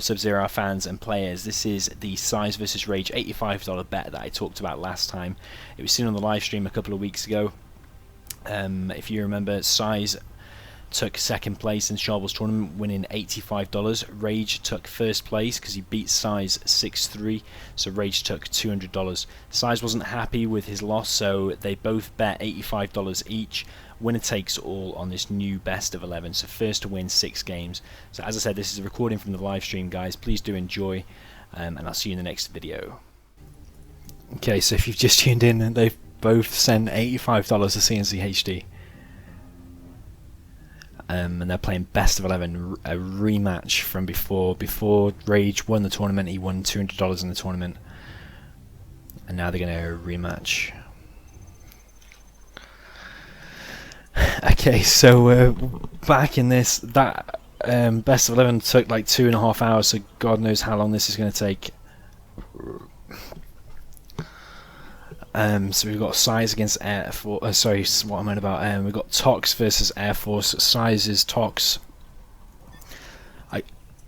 What's up, Zero Hour fans and players? This is the SiZe versus RaGe $85 bet that I talked about last time. It was seen on the live stream a couple of weeks ago. If you remember, SiZe took second place in Sharbles tournament, winning $85. RaGe took first place because he beat SiZe 6-3, so RaGe took $200. SiZe wasn't happy with his loss, so they both bet $85 each. Winner takes all on this new best of 11, so first to win 6 games. So as I said, this is a recording from the live stream, guys. Please do enjoy, and I'll see you in the next video. Okay, so if you've just tuned in, they've both sent $85 to C&C HD. And they're playing best of 11, a rematch from before. Before RaGe won the tournament, he won $200 in the tournament, and now they're going to rematch. Okay, so back in this, that best of 11 took like 2.5 hours, so God knows how long this is going to take. So we've got SiZe against Air Force. Sorry, what am I about? We've got Tox versus Air Force. SiZe's Tox. I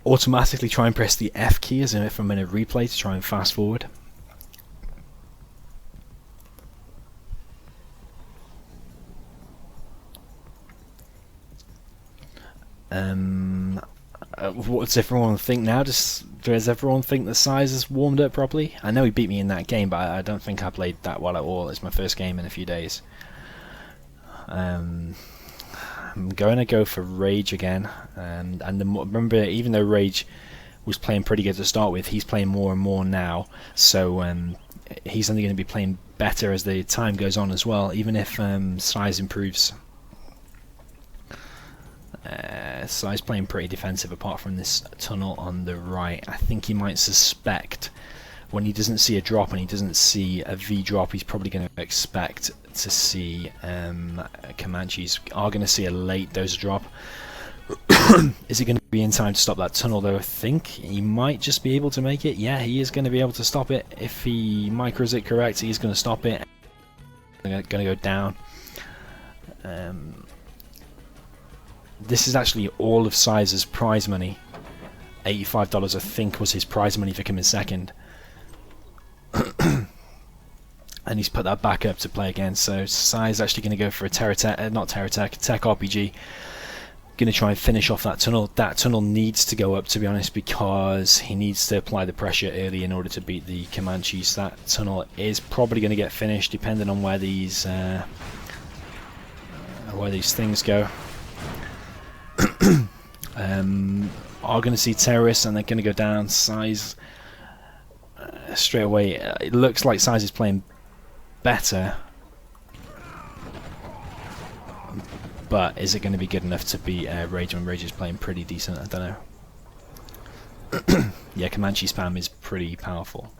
automatically try and press the F key as if I'm in a replay to try and fast forward. What does everyone think now? Does everyone think that SiZe has warmed up properly? I know he beat me in that game, but I don't think I played that well at all. It's my first game in a few days. I'm going to go for RaGe again, and remember, even though RaGe was playing pretty good to start with, he's playing more and more now, so he's only going to be playing better as the time goes on as well, even if SiZe improves. SiZe playing pretty defensive apart from this tunnel on the right. I think he might suspect when he doesn't see a drop and he doesn't see a V drop, he's probably going to expect to see Comanches are going to see a late dozer drop. Is he going to be in time to stop that tunnel though? I think he might just be able to make it. Yeah, he is going to be able to stop it. If he micros it correct, he's going to stop it. Going to go down. This is actually all of SiZe's prize money. $85 I think was his prize money for coming second. And he's put that back up to play again, so SiZe actually going to go for a Tech RPG. Going to try and finish off that tunnel. That tunnel needs to go up, to be honest, because he needs to apply the pressure early in order to beat the Comanches. That tunnel is probably going to get finished depending on where these things go. Are going to see terrorists and they're going to go down. SiZe straight away. It looks like SiZe is playing better, but is it going to be good enough to beat RaGe when RaGe is playing pretty decent? I don't know. Yeah, Comanche spam is pretty powerful.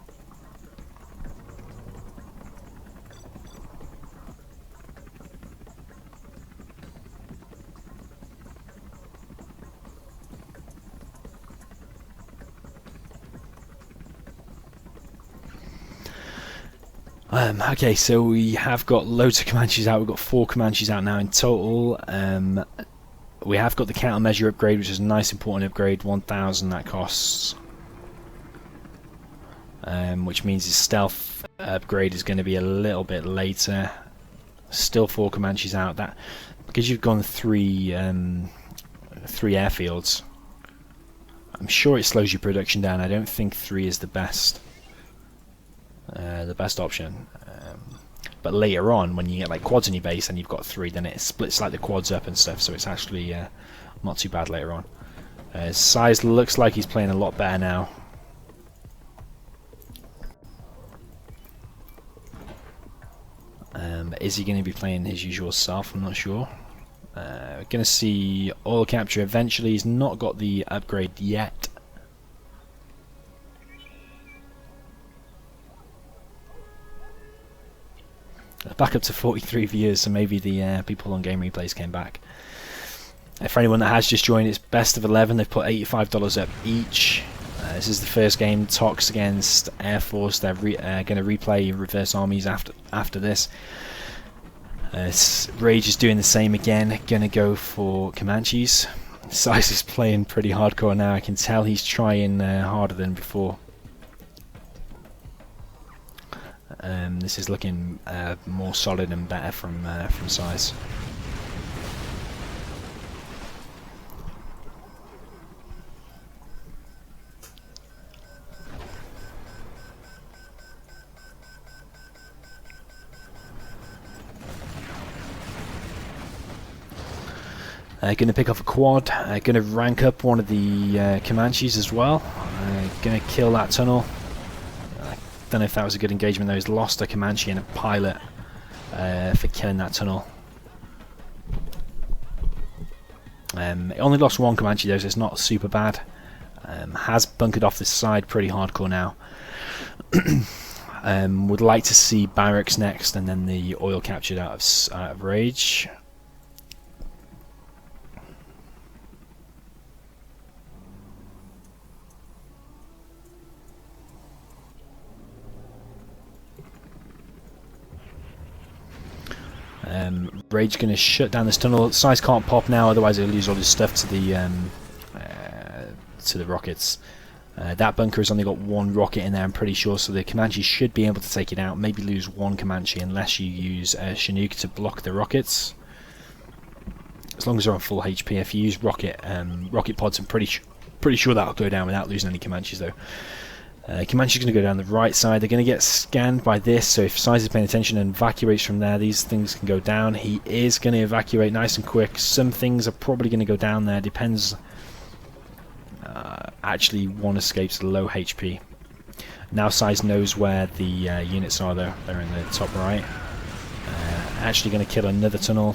Okay, so we have got loads of Comanches out. We've got 4 Comanches out now in total. We have got the countermeasure upgrade, which is a nice important upgrade. 1,000 that costs, which means his stealth upgrade is going to be a little bit later. Still 4 Comanches out. That because you've gone 3 airfields, I'm sure it slows your production down. I don't think 3 is the best option, but later on when you get like quads in your base and you've got 3, then it splits like the quads up and stuff, so it's actually not too bad later on. SiZe looks like he's playing a lot better now. Is he going to be playing his usual self? I'm not sure. We're going to see oil capture eventually. He's not got the upgrade yet. Back up to 43 viewers, so maybe the people on Game Replays came back. For anyone that has just joined, it's best of 11. They've put $85 up each. This is the first game. Tox against Air Force. They're going to replay reverse armies after this. RaGe is doing the same again. Going to go for Comanches. SiZe is playing pretty hardcore now. I can tell he's trying harder than before. This is looking more solid and better from SiZe. Going to pick off a quad, going to rank up one of the Comanches as well, going to kill that tunnel. I don't know if that was a good engagement though. He's lost a Comanche and a pilot for killing that tunnel. It only lost one Comanche though, so it's not super bad. Has bunkered off this side pretty hardcore now. Would like to see barracks next and then the oil captured out of RaGe. RaGe going to shut down this tunnel. SiZe can't pop now, otherwise he'll lose all his stuff to the rockets. That bunker has only got one rocket in there, I'm pretty sure, so the Comanche should be able to take it out. Maybe lose one Comanche unless you use Chinook to block the rockets. As long as they're on full HP. If you use rocket pods, I'm pretty sure that'll go down without losing any Comanches though. Comanche's going to go down the right side. They're going to get scanned by this, so if SiZe is paying attention and evacuates from there, these things can go down. He is going to evacuate nice and quick. Some things are probably going to go down there. Depends. Actually, one escapes low HP. Now SiZe knows where the units are though. They're in the top right. Actually going to kill another tunnel.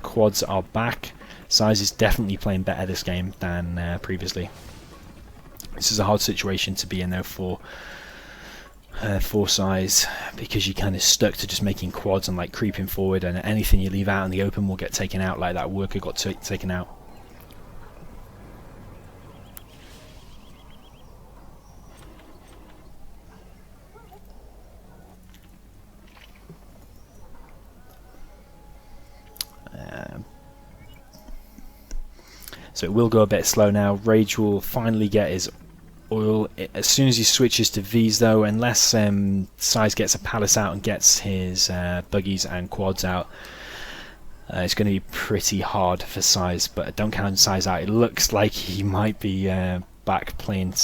Quads are back. SiZe is definitely playing better this game than previously. This is a hard situation to be in though for SiZe, because you're kind of stuck to just making quads and like creeping forward, and anything you leave out in the open will get taken out, like that worker got taken out. So it will go a bit slow now. RaGe will finally get his oil as soon as he switches to V's though, unless SiZe gets a palace out and gets his buggies and quads out. It's going to be pretty hard for SiZe, but don't count SiZe out. It looks like he might be back playing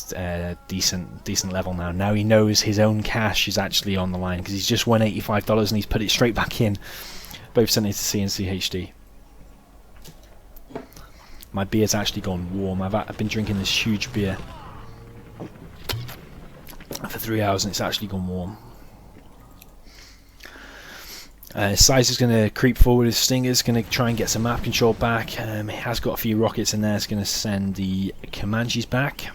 decent level now. Now he knows his own cash is actually on the line, because he's just won $85 and he's put it straight back in. Both sent it to C&C HD. My beer's actually gone warm. I've been drinking this huge beer for 3 hours and it's actually gone warm. SiZe is going to creep forward with Stingers, going to try and get some map control back. He has got a few rockets in there. It's going to send the Comanches back.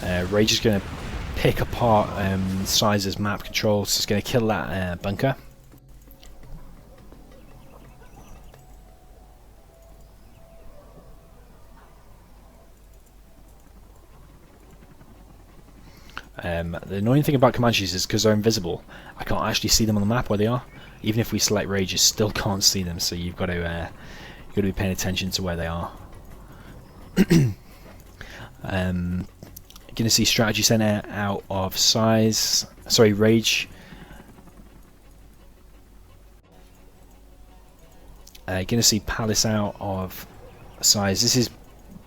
RaGe is going to pick apart SiZe's map control, so it's going to kill that bunker. The annoying thing about Comanches is because they're invisible, I can't actually see them on the map where they are. Even if we select RaGe, you still can't see them, so you've got to be paying attention to where they are. Going to see strategy center out of RaGe. Going to see palace out of SiZe. This is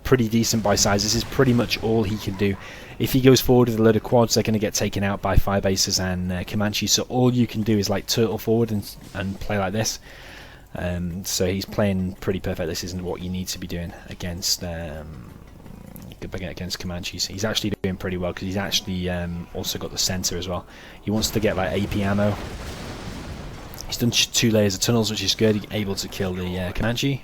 pretty decent by SiZe. This is pretty much all he can do. If he goes forward with a load of quads, they're going to get taken out by fire bases and Comanche, so all you can do is like turtle forward and play like this. So he's playing pretty perfect. This isn't what you need to be doing against Comanches. He's actually doing pretty well, because he's actually also got the center as well. He wants to get like AP ammo. He's done 2 layers of tunnels, which is good. He's able to kill the Comanche.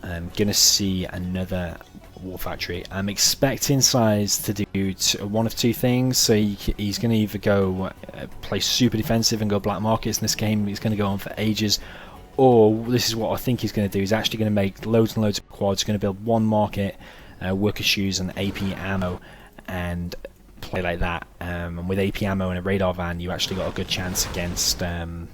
I'm gonna see another war factory. I'm expecting SiZe to do one of 2 things. So he's going to either go play super defensive and go black markets in this game. He's going to go on for ages, or this is what I think he's going to do. He's actually going to make loads and loads of quads. He's going to build one market, worker shoes and AP ammo, and play like that. And with AP ammo and a radar van, you actually got a good chance against this.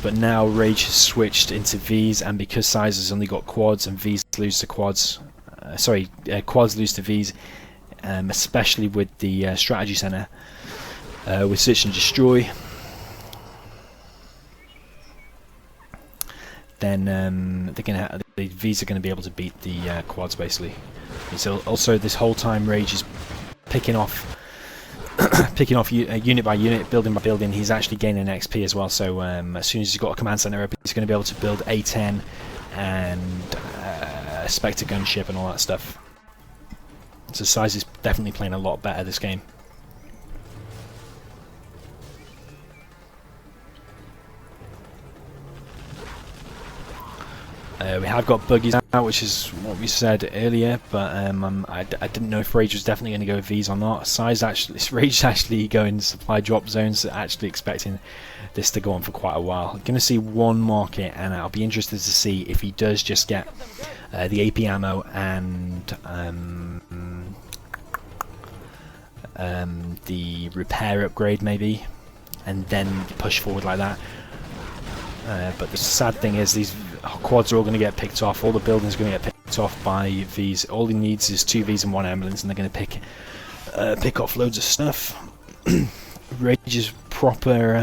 But now RaGe has switched into Vs, and because SiZe has only got quads and Vs lose to quads, quads lose to Vs, especially with the strategy center, with Search and Destroy, then the Vs are going to be able to beat the quads basically. So also this whole time RaGe is picking off unit by unit, building by building. He's actually gaining XP as well. So as soon as he's got a command center up, he's going to be able to build A10 and Spectre gunship and all that stuff. So SiZe is definitely playing a lot better this game. We have got buggies now, which is what we said earlier, but I didn't know if RaGe was definitely going to go with Vs or not. RaGe's actually going supply drop zones, actually expecting this to go on for quite a while. I'm going to see one market, and I'll be interested to see if he does just get the AP ammo and the repair upgrade maybe, and then push forward like that. But the sad thing is these quads are all going to get picked off. All the buildings are going to get picked off by Vs. All he needs is 2 Vs and 1 ambulance, and they're going to pick off loads of stuff. RaGe's proper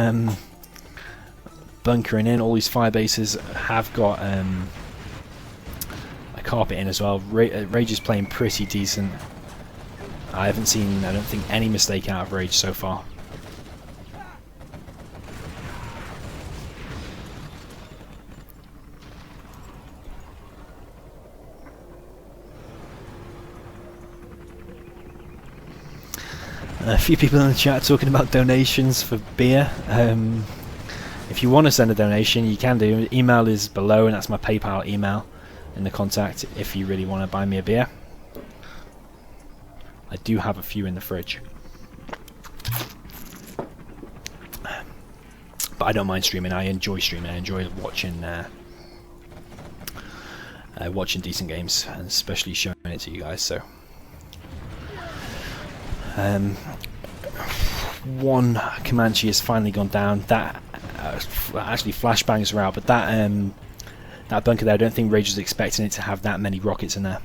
bunkering in. All these fire bases have got a carpet in as well. RaGe is playing pretty decent. I haven't seen, I don't think, any mistake out of RaGe so far. A few people in the chat talking about donations for beer. If you want to send a donation, you can do. Email is below, and that's my PayPal email in the contact if you really want to buy me a beer. I do have a few in the fridge. But I don't mind streaming. I enjoy streaming. I enjoy watching watching decent games, and especially showing it to you guys. So one Comanche has finally gone down. That actually flashbangs are out, but that bunker there, I don't think RaGe was expecting it to have that many rockets in there.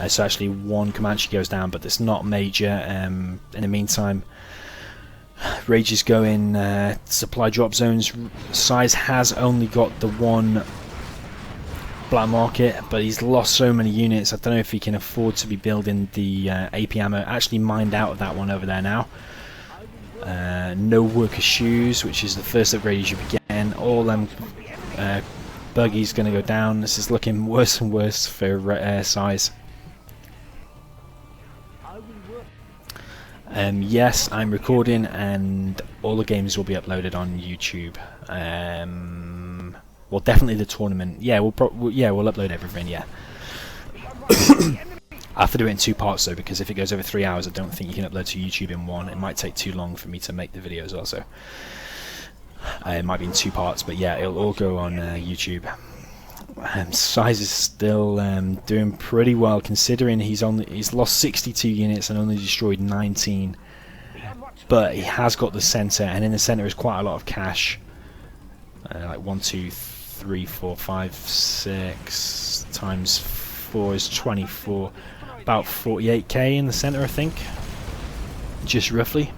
So actually one Comanche goes down, but it's not major. In the meantime, RaGe is going supply drop zones. SiZe has only got the one black market, but he's lost so many units. I don't know if he can afford to be building the AP ammo. Actually mined out of that one over there now. No worker shoes, which is the first upgrade you should be getting. All them buggies going to go down. This is looking worse and worse for SiZe. Yes, I'm recording, and all the games will be uploaded on YouTube. Well, definitely the tournament. Yeah, we'll upload everything. Yeah. I have to do it in 2 parts though, because if it goes over 3 hours, I don't think you can upload to YouTube in one. It might take too long for me to make the videos also. It might be in 2 parts, but yeah, it'll all go on YouTube. SiZe is still doing pretty well, considering he's lost 62 units and only destroyed 19. But he has got the center, and in the center is quite a lot of cash. Like 1, 2, 3, 4, 5, 6 times 4 is 24. About 48k in the center, I think. Just roughly.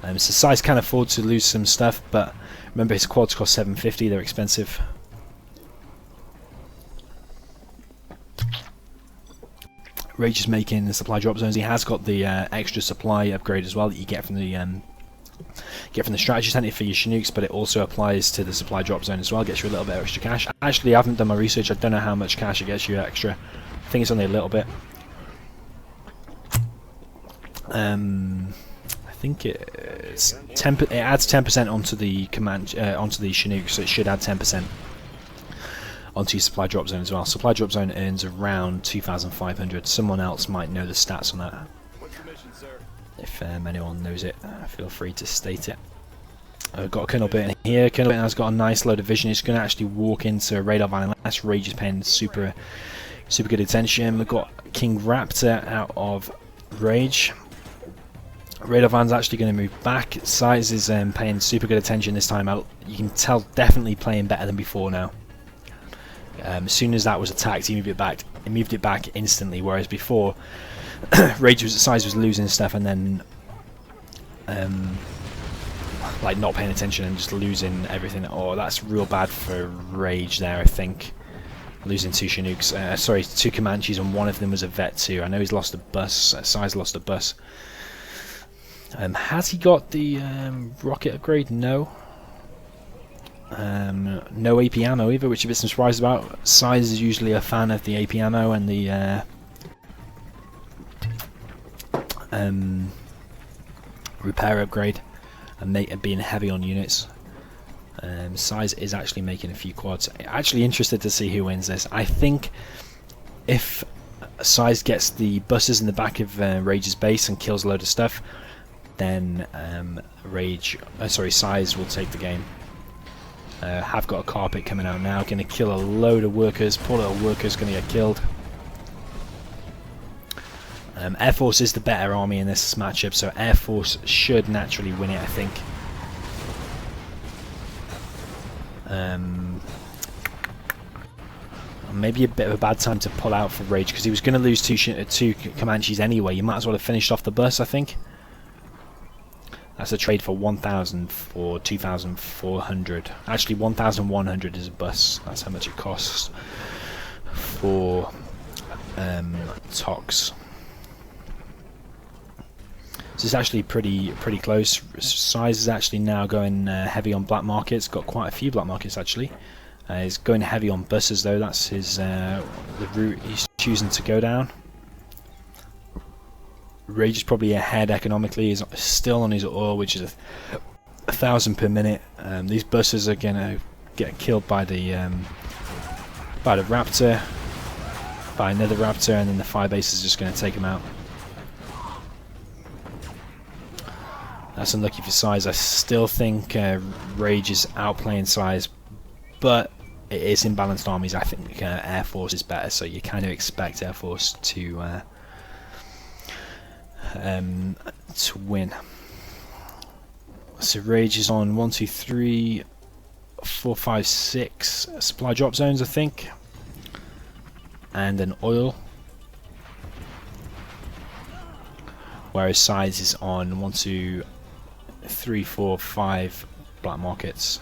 So SiZe can afford to lose some stuff, but remember his quads cost 750, they're expensive. RaGe is making the supply drop zones. He has got the extra supply upgrade as well that you get from the strategy center for your Chinooks, but it also applies to the supply drop zone as well. Gets you a little bit of extra cash. Actually, I haven't done my research. I don't know how much cash it gets you extra. I think it's only a little bit. I think it's it adds 10% onto the onto the Chinook, so it should add 10% onto your supply drop zone as well. Supply drop zone earns around 2,500. Someone else might know the stats on that. If anyone knows it, feel free to state it. I've got a Colonel Burton here. Colonel Burton has got a nice load of vision. He's going to actually walk into a radar van unless RaGe is paying super good attention. We've got King Raptor out of RaGe. Radar van's actually going to move back. SiZe is paying super good attention this time. You can tell definitely playing better than before now. As soon as that was attacked, he moved it back. He moved it back instantly, whereas before, SiZe was losing stuff and then like not paying attention and just losing everything. Oh, that's real bad for RaGe there, I think. Losing 2 Chinooks, sorry, 2 Comanches, and one of them was a Vet 2. I know he's lost a bus. SiZe lost a bus. Has he got the rocket upgrade? No. No AP ammo either, which I'm a bit surprised about. SiZe is usually a fan of the AP ammo and the repair upgrade, and being heavy on units. SiZe is actually making a few quads. Actually interested to see who wins this. I think if SiZe gets the buses in the back of RaGe's base and kills a load of stuff, then SiZe will take the game. Have got a carpet coming out now, going to kill a load of workers. Poor little workers going to get killed. Air Force is the better army in this matchup, so Air Force should naturally win it, I think. Maybe a bit of a bad time to pull out for RaGe, because he was going to lose two Comanches anyway. You might as well have finished off the bus, I think. That's a trade for 1,000 for 2,400. Actually, 1,100 is a bus. That's how much it costs for Tox. So it's actually pretty close. SiZe is actually now going heavy on black markets. Got quite a few black markets actually. He's going heavy on buses though. That's his the route he's choosing to go down. RaGe is probably ahead economically. He's still on his ore, which is 1,000 per minute. These buses are gonna get killed by the Raptor, by another Raptor, and then the fire base is just gonna take him out. That's unlucky for SiZe. I still think RaGe is outplaying SiZe, but it is imbalanced armies. I think Air Force is better, so you kind of expect Air Force to win. So RaGe is on 1, 2, 3, 4, 5, 6 supply drop zones, I think, and an oil. Whereas SiZe is on 1, 2, 3, 4, 5 black markets.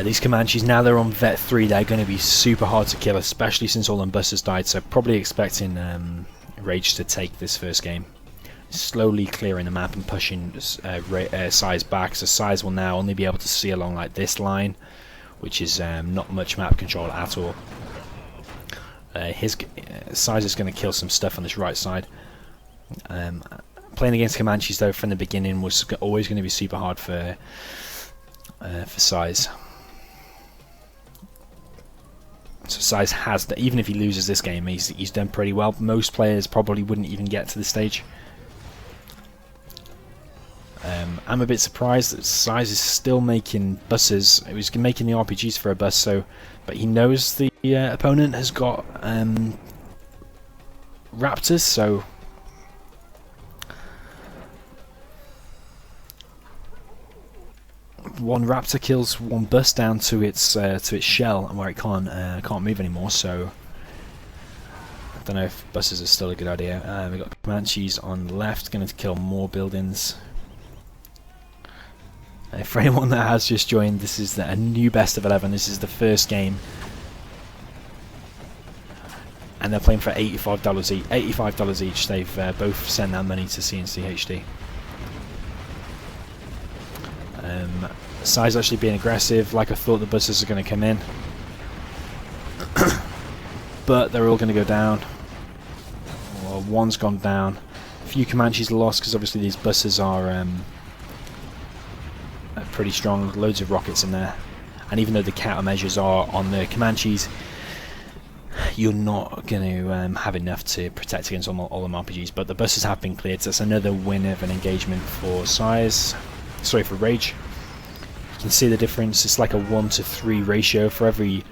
These Comanches, now they're on Vet 3, they're going to be super hard to kill, especially since all them buses died, so probably expecting RaGe to take this first game. Slowly clearing the map and pushing SiZe back, so SiZe will now only be able to see along like this line, which is not much map control at all. SiZe is going to kill some stuff on this right side. Playing against Comanches though from the beginning was always going to be super hard for SiZe. So SiZe has, even if he loses this game, he's done pretty well. Most players probably wouldn't even get to the stage. I'm a bit surprised that SiZe is still making buses. He was making the RPGs for a bus, but he knows the opponent has got Raptors, so one Raptor kills one bus down to its shell, and where it can't move anymore. So I don't know if buses are still a good idea. We've got Comanches on the left, going to kill more buildings. For anyone that has just joined, this is a new best of 11. This is the first game, and they're playing for $85 each. $85 each. They've both sent that money to C&C HD. SiZe actually being aggressive, like I thought the buses are going to come in, but they're all going to go down. Well, one's gone down. A few Comanches lost because obviously these buses are pretty strong, loads of rockets in there. And even though the countermeasures are on the Comanches, you're not going to have enough to protect against all them RPGs. But the buses have been cleared, so that's another win of an engagement for SiZe. Sorry, for RaGe. You can see the difference. It's like a 1-to-3 ratio. For every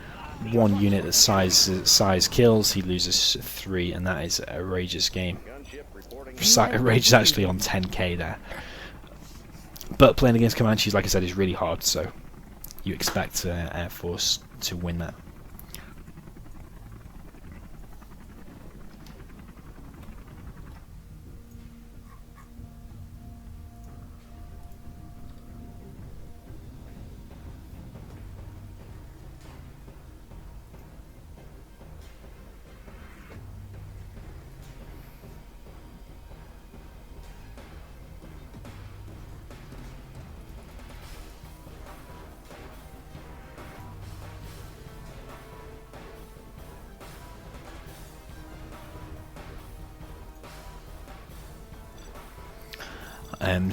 one unit that SiZe kills, he loses 3, and that is a RaGe's game. RaGe is actually on 10k there. But playing against Comanches, like I said, is really hard, so you expect Air Force to win that.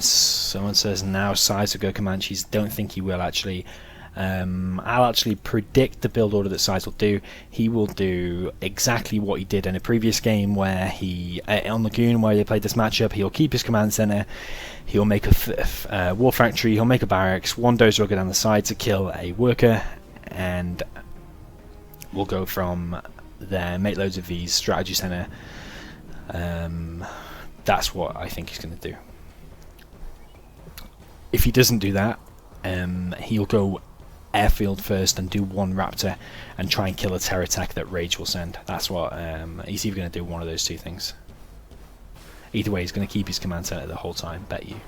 Someone says now SiZe will go Comanches. Don't think he will actually. I'll actually predict the build order that SiZe will do. He will do exactly what he did in a previous game where he, on Lagoon, where they played this matchup, he'll keep his command center, he'll make a war factory, he'll make a barracks, one dozer will go down the side to kill a worker, and we'll go from there, make loads of these, strategy center. That's what I think he's going to do. If he doesn't do that, he'll go airfield first and do one Raptor and try and kill a terror tech that RaGe will send. That's what he's either going to do, one of those two things. Either way, he's going to keep his command center the whole time, bet you.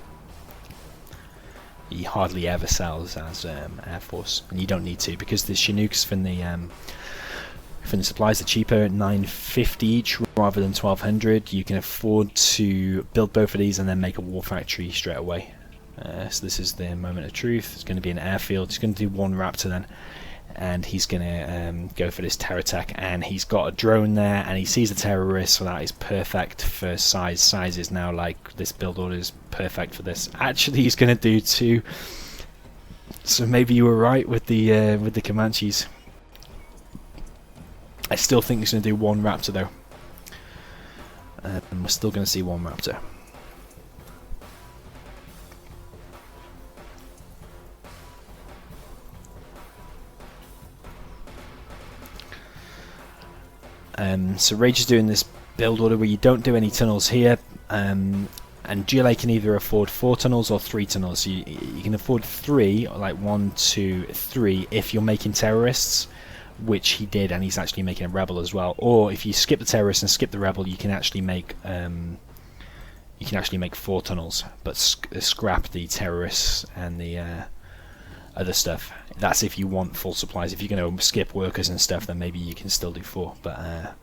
He hardly ever sells as Air Force, and you don't need to, because the Chinooks from the supplies are cheaper at 950 each rather than 1200. You can afford to build both of these and then make a war factory straight away. So this is the moment of truth. It's going to be an airfield. He's going to do one Raptor then, and he's going to go for this terror tech, and he's got a drone there and he sees the terrorist, so that is perfect for SiZe. SiZe is now like, this build order is perfect for this. Actually, he's going to do 2, so maybe you were right with the Comanches. I still think he's going to do one Raptor though, and we're still going to see one Raptor. So RaGe is doing this build order where you don't do any tunnels here, and GLA can either afford 4 tunnels or 3 tunnels. So you can afford 3, like 1, 2, 3, if you're making terrorists, which he did, and he's actually making a rebel as well. Or if you skip the terrorists and skip the rebel, you can actually make 4 tunnels, but scrap the terrorists and the other stuff. That's if you want full supplies. If you're going to skip workers and stuff, then maybe you can still do 4. But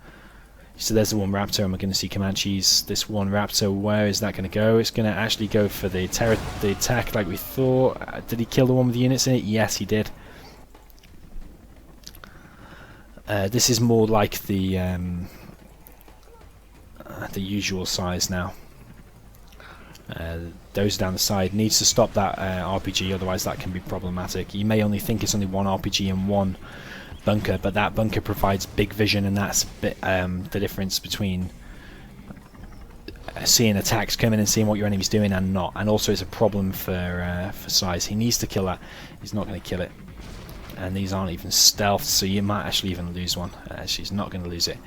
so there's the one Raptor, and we're going to see Comanches. This one Raptor, where is that going to go? It's going to actually go for the attack like we thought. Did he kill the one with the units in it? Yes, he did. This is more like the usual size now. Those down the side needs to stop that RPG, otherwise that can be problematic. You may only think it's only one RPG and one bunker, but that bunker provides big vision, and that's the difference between seeing attacks coming and seeing what your enemy's doing and not. And also it's a problem for SiZe. He needs to kill that. He's not going to kill it. And these aren't even stealth, so you might actually even lose one. She's not going to lose it.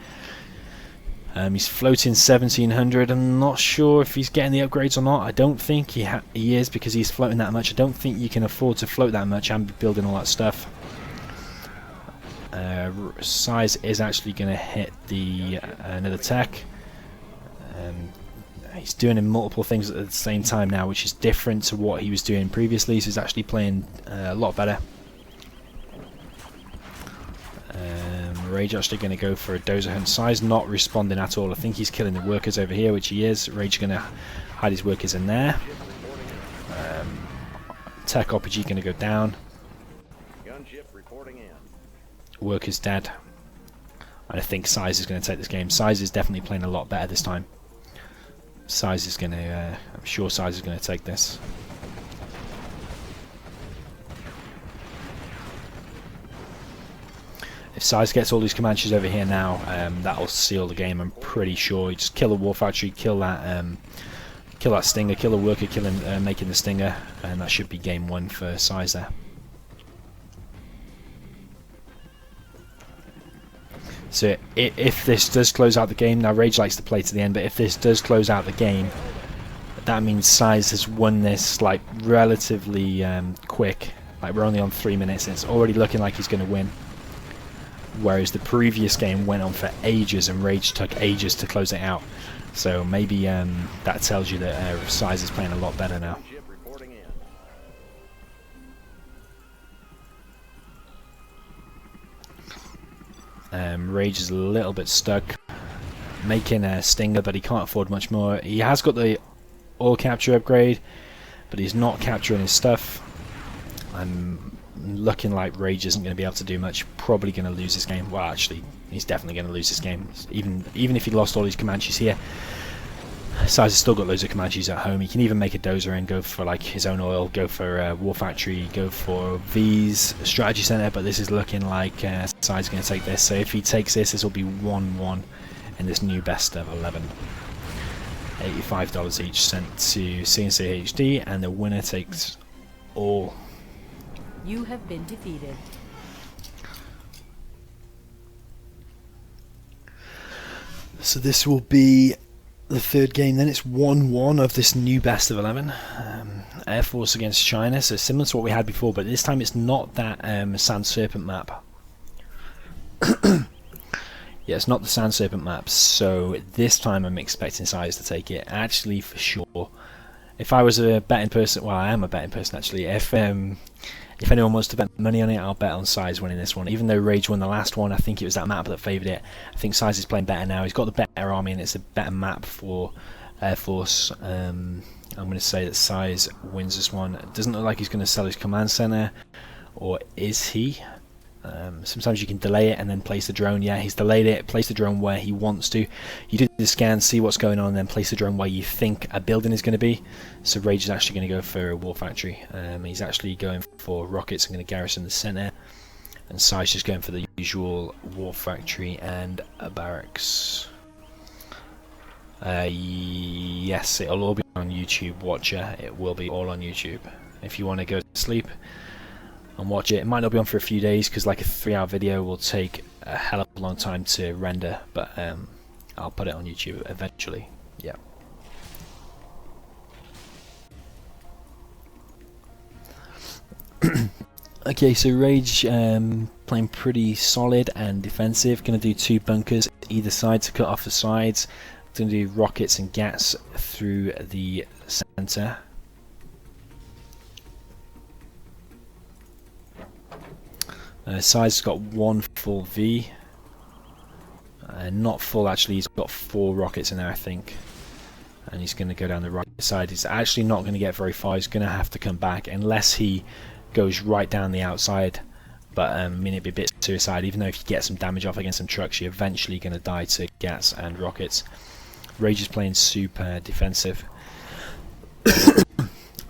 He's floating 1700. I'm not sure if he's getting the upgrades or not. I don't think he is, because he's floating that much. I don't think you can afford to float that much and be building all that stuff. SiZe is actually going to hit the another tech. He's doing multiple things at the same time now, which is different to what he was doing previously. So he's actually playing a lot better. RaGe actually going to go for a dozer hunt. SiZe not responding at all. I think he's killing the workers over here, which he is. RaGe going to hide his workers in there. Tech RPG going to go down. Workers dead. And I think SiZe is going to take this game. SiZe is definitely playing a lot better this time. SiZe is going to, I'm sure SiZe is going to take this. If SiZe gets all these Comanches over here now, that'll seal the game. I'm pretty sure. You just kill the War Factory, kill that Stinger, kill the worker, making the Stinger, and that should be game 1 for SiZe there. So if this does close out the game, now RaGe likes to play to the end, but if this does close out the game, that means SiZe has won this like relatively quick. Like we're only on 3 minutes and it's already looking like he's going to win. Whereas the previous game went on for ages and RaGe took ages to close it out. So maybe that tells you that SiZe is playing a lot better now. RaGe is a little bit stuck making a Stinger, but he can't afford much more. He has got the oil capture upgrade, but he's not capturing his stuff. I'm looking like RaGe isn't going to be able to do much. Probably going to lose this game. Well, actually, he's definitely going to lose this game. Even if he lost all these Comanches here, SiZe has still got loads of Comanches at home. He can even make a dozer and go for like his own oil, go for War Factory, go for V's Strategy Center, but this is looking like SiZe is going to take this. So if he takes this, this will be 1-1 in this new best of 11. $85 each sent to C&C HD, and the winner takes all. You have been defeated. So this will be the third game. Then it's 1-1 of this new best of 11. Air Force against China, so similar to what we had before, but this time it's not that Sand Serpent map. Yeah, it's not the Sand Serpent map, so this time I'm expecting SiZe to take it. Actually, for sure. If I was a betting person, well, I am a betting person actually. If anyone wants to bet money on it, I'll bet on SiZe winning this one. Even though RaGe won the last one, I think it was that map that favoured it. I think SiZe is playing better now. He's got the better army and it's a better map for Air Force. I'm going to say that SiZe wins this one. It doesn't look like he's going to sell his command center, or is he? Sometimes you can delay it and then place the drone. Yeah, he's delayed it, place the drone where he wants to. You do the scan, see what's going on, and then place the drone where you think a building is going to be. So RaGe is actually going to go for a War Factory. He's actually going for rockets and going to garrison the center. And SiZe just going for the usual War Factory and a barracks. Yes, it'll all be on YouTube, Watcher. It will be all on YouTube. If you want to go to sleep and watch it. It might not be on for a few days because like a 3-hour video will take a hell of a long time to render, but I'll put it on YouTube eventually. Yeah. Okay, so RaGe playing pretty solid and defensive. Going to do 2 bunkers either side to cut off the sides. Going to do rockets and gats through the center. SiZe's got 1 full V. Not full actually, he's got 4 rockets in there I think. And he's going to go down the right side. He's actually not going to get very far, he's going to have to come back unless he goes right down the outside. But I mean, it'd be a bit suicide, even though if you get some damage off against some trucks, you're eventually going to die to gats and rockets. RaGe is playing super defensive.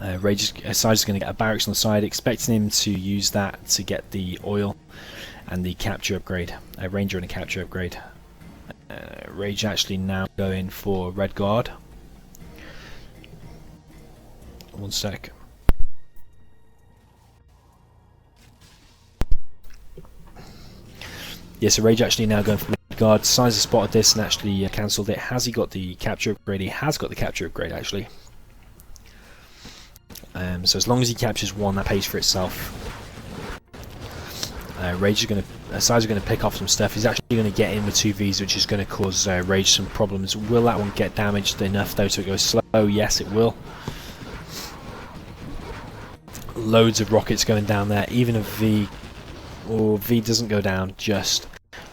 SiZe is going to get a barracks on the side, expecting him to use that to get the oil and the capture upgrade, a ranger and a capture upgrade. RaGe actually now going for Red Guard. One sec. Yeah, so RaGe actually now going for Red Guard. SiZe has spotted this and actually cancelled it. Has he got the capture upgrade? He has got the capture upgrade actually. So as long as he captures 1, that pays for itself. RaGe is going to, SiZe is going to pick off some stuff. He's actually going to get in with 2 Vs, which is going to cause RaGe some problems. Will that one get damaged enough though to go slow? Yes, it will. Loads of rockets going down there. Even a V, or V doesn't go down just,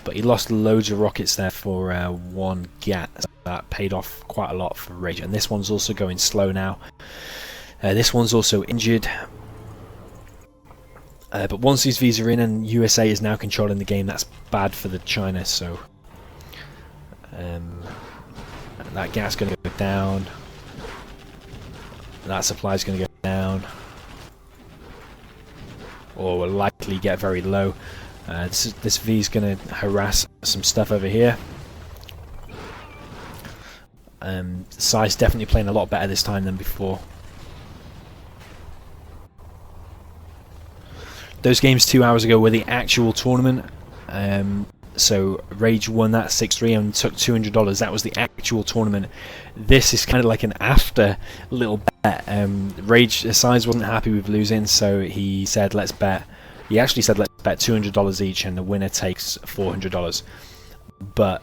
but he lost loads of rockets there for 1 gat. So that paid off quite a lot for RaGe. And this one's also going slow now. This one's also injured. But once these Vs are in and USA is now controlling the game, that's bad for the China. So that gas going to go down. That supply is going to go down, or will likely get very low. This V is going to harass some stuff over here. SiZe definitely playing a lot better this time than before. Those games 2 hours ago were the actual tournament. So RaGe won that 6-3 and took $200. That was the actual tournament. This is kind of like an after little bet. SiZe wasn't happy with losing, so he said, let's bet. He actually said, let's bet $200 each, and the winner takes $400. But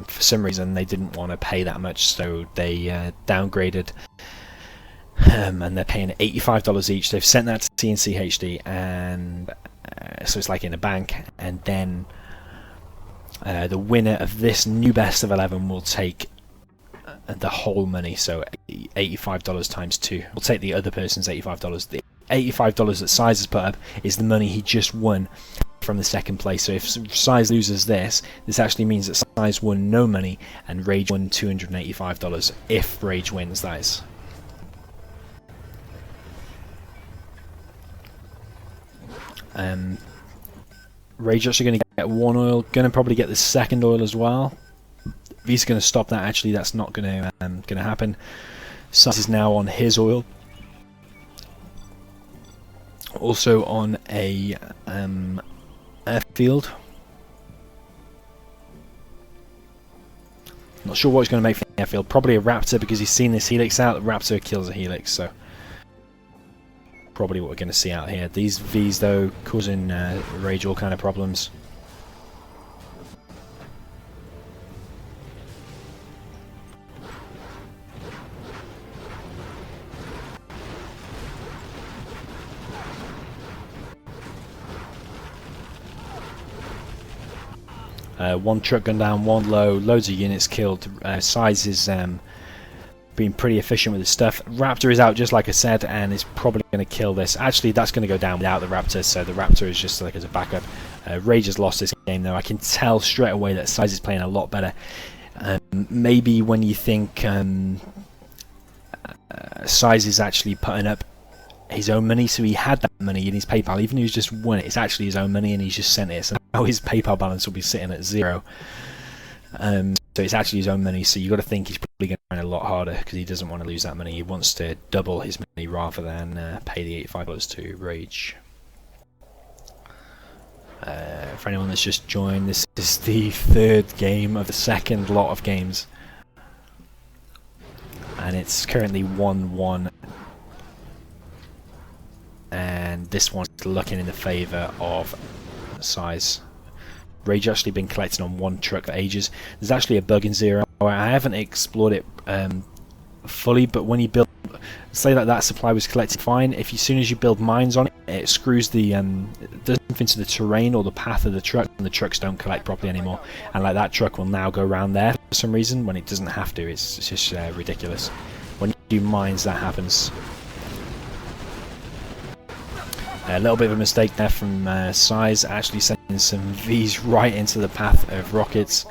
for some reason, they didn't want to pay that much, so they downgraded. And they're paying $85 each. They've sent that to C&C HD, and so it's like in a bank. And then the winner of this new best of 11 will take the whole money, so $85 times 2. We'll take the other person's $85. The $85 that SiZe has put up is the money he just won from the second place. So if SiZe loses this actually means that SiZe won no money and RaGe won $285 if RaGe wins, that is. RaGe actually going to get one oil, going to probably get the second oil as well. V's going to stop that. Actually, that's not going to happen. SiZe is now on his oil. Also on a airfield. Not sure what he's going to make for the airfield. Probably a Raptor, because he's seen this Helix out. The Raptor kills a Helix, so probably what we're going to see out here. These V's though causing RaGe all kind of problems. One truck gun down, one low, loads of units killed. SiZe is being pretty efficient with his stuff. Raptor is out, just like I said, and is probably going to kill this. Actually, that's going to go down without the Raptor, so the Raptor is just like as a backup. RaGe has lost this game, though. I can tell straight away that SiZe is playing a lot better. Maybe when you think SiZe is actually putting up his own money, so he had that money in his PayPal, even though he's just won it, it's actually his own money and he's just sent it, so now his PayPal balance will be sitting at 0. So it's actually his own money, so you've got to think he's probably going to try a lot harder because he doesn't want to lose that money. He wants to double his money rather than pay the $85 to RaGe. For anyone that's just joined, this is the third game of the second lot of games, and it's currently 1-1. And this one's looking in the favour of SiZe. RaGe actually been collecting on one truck for ages. There's actually a bug in Zero Hour. I haven't explored it fully, but when you build, say that supply was collected fine, if as soon as you build mines on it, it screws the it does something into the terrain or the path of the truck, and the trucks don't collect properly anymore. And like that truck will now go around there for some reason when it doesn't have to. It's just ridiculous. When you do mines, that happens. A little bit of a mistake there from SiZe, actually sending some V's right into the path of rockets.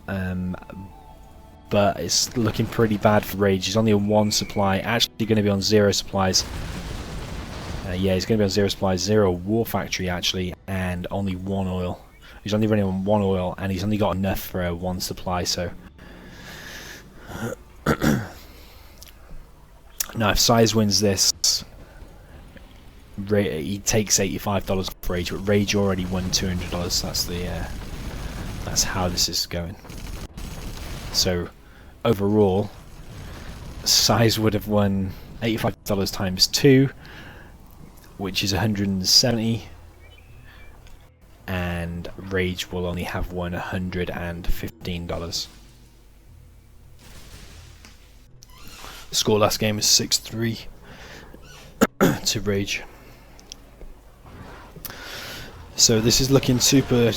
But it's looking pretty bad for RaGe. He's only on 1 supply, actually going to be on 0 supplies. Yeah, he's going to be on 0 supplies, 0 war factory actually, and only 1 oil. He's only running on 1 oil, and he's only got enough for 1 supply, so... Now if SiZe wins this, he takes $85 for RaGe, but RaGe already won $200. That's how this is going. So overall, SiZe would have won $85 times 2, which is $170, and RaGe will only have won $115. The score last game was 6-3 to RaGe. So this is looking super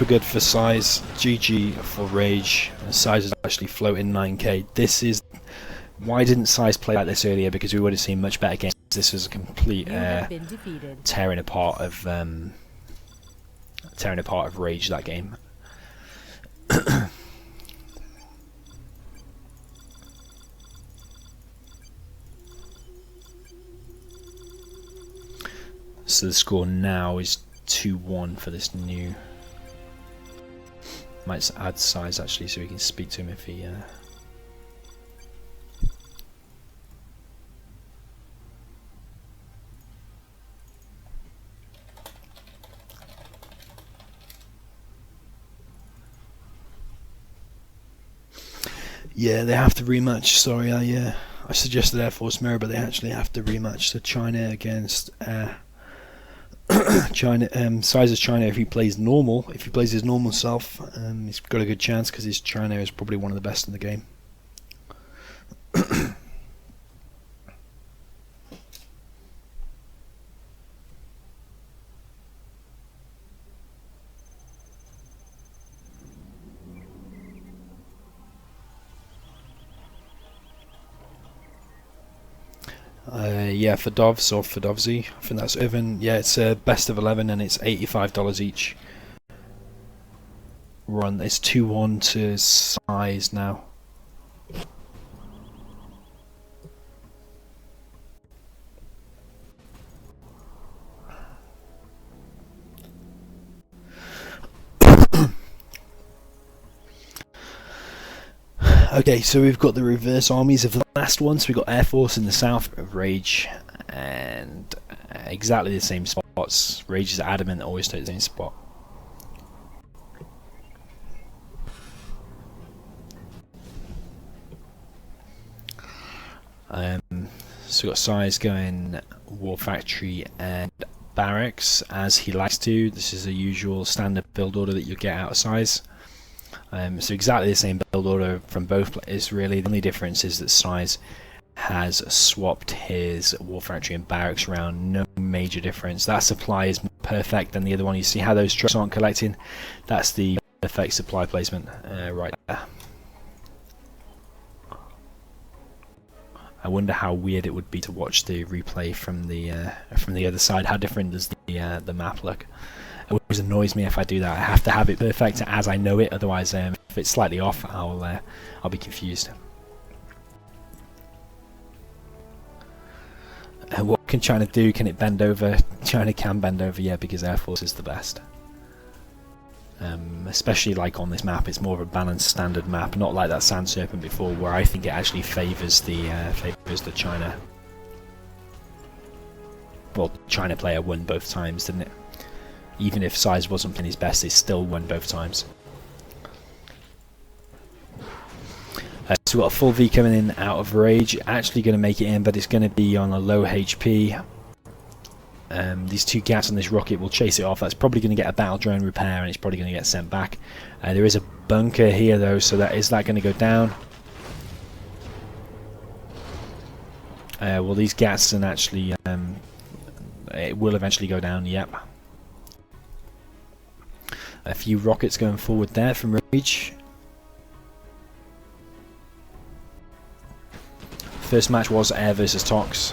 good for SiZe. GG for RaGe. SiZe is actually floating 9k. This is why didn't SiZe play like this earlier? Because we would have seen much better games. This was a complete tearing apart of RaGe, that game. So the score now is 2-1 for this new. Might add SiZe actually, so we can speak to him if he. Yeah, they have to rematch. Sorry, I suggested Air Force Mirror, but they actually have to rematch. So China against China. SiZe's China. If he plays normal, if he plays his normal self, he's got a good chance because his China is probably one of the best in the game. Yeah, for Dovs or for Dovsy, I think that's even. Yeah, it's a best of 11 and it's $85 each. Run. It's 2-1 to SiZe now. Okay, so we've got the reverse armies of the last one. So we've got Air Force in the south of RaGe, and exactly the same spots. RaGe is adamant to always take the same spot. So we've got SiZe going War Factory and Barracks as he likes to. This is a usual standard build order that you get out of SiZe. So exactly the same build order from both players really. The only difference is that SiZe has swapped his War Factory and Barracks around. No major difference. That supply is more perfect than the other one. You see how those trucks aren't collecting? That's the perfect supply placement right there. I wonder how weird it would be to watch the replay from the other side. How different does the map look? It always annoys me if I do that. I have to have it perfect as I know it. Otherwise, if it's slightly off, I'll be confused. What can China do? Can it bend over? China can bend over, yeah, because Air Force is the best. Especially like on this map, it's more of a balanced standard map, not like that Sand Serpent before, where I think it actually favours the China. Well, China player won both times, didn't it? Even if SiZe wasn't playing his best, it still won both times. So we've got a full V coming in out of RaGe, actually going to make it in, but it's going to be on a low HP. These two gaps on this rocket will chase it off. That's probably going to get a battle drone repair, and it's probably going to get sent back. There is a bunker here though, so is that going to go down? Well, these gaps and actually it will eventually go down. Yep. A few rockets going forward there from RaGe. First match was Air versus Tox,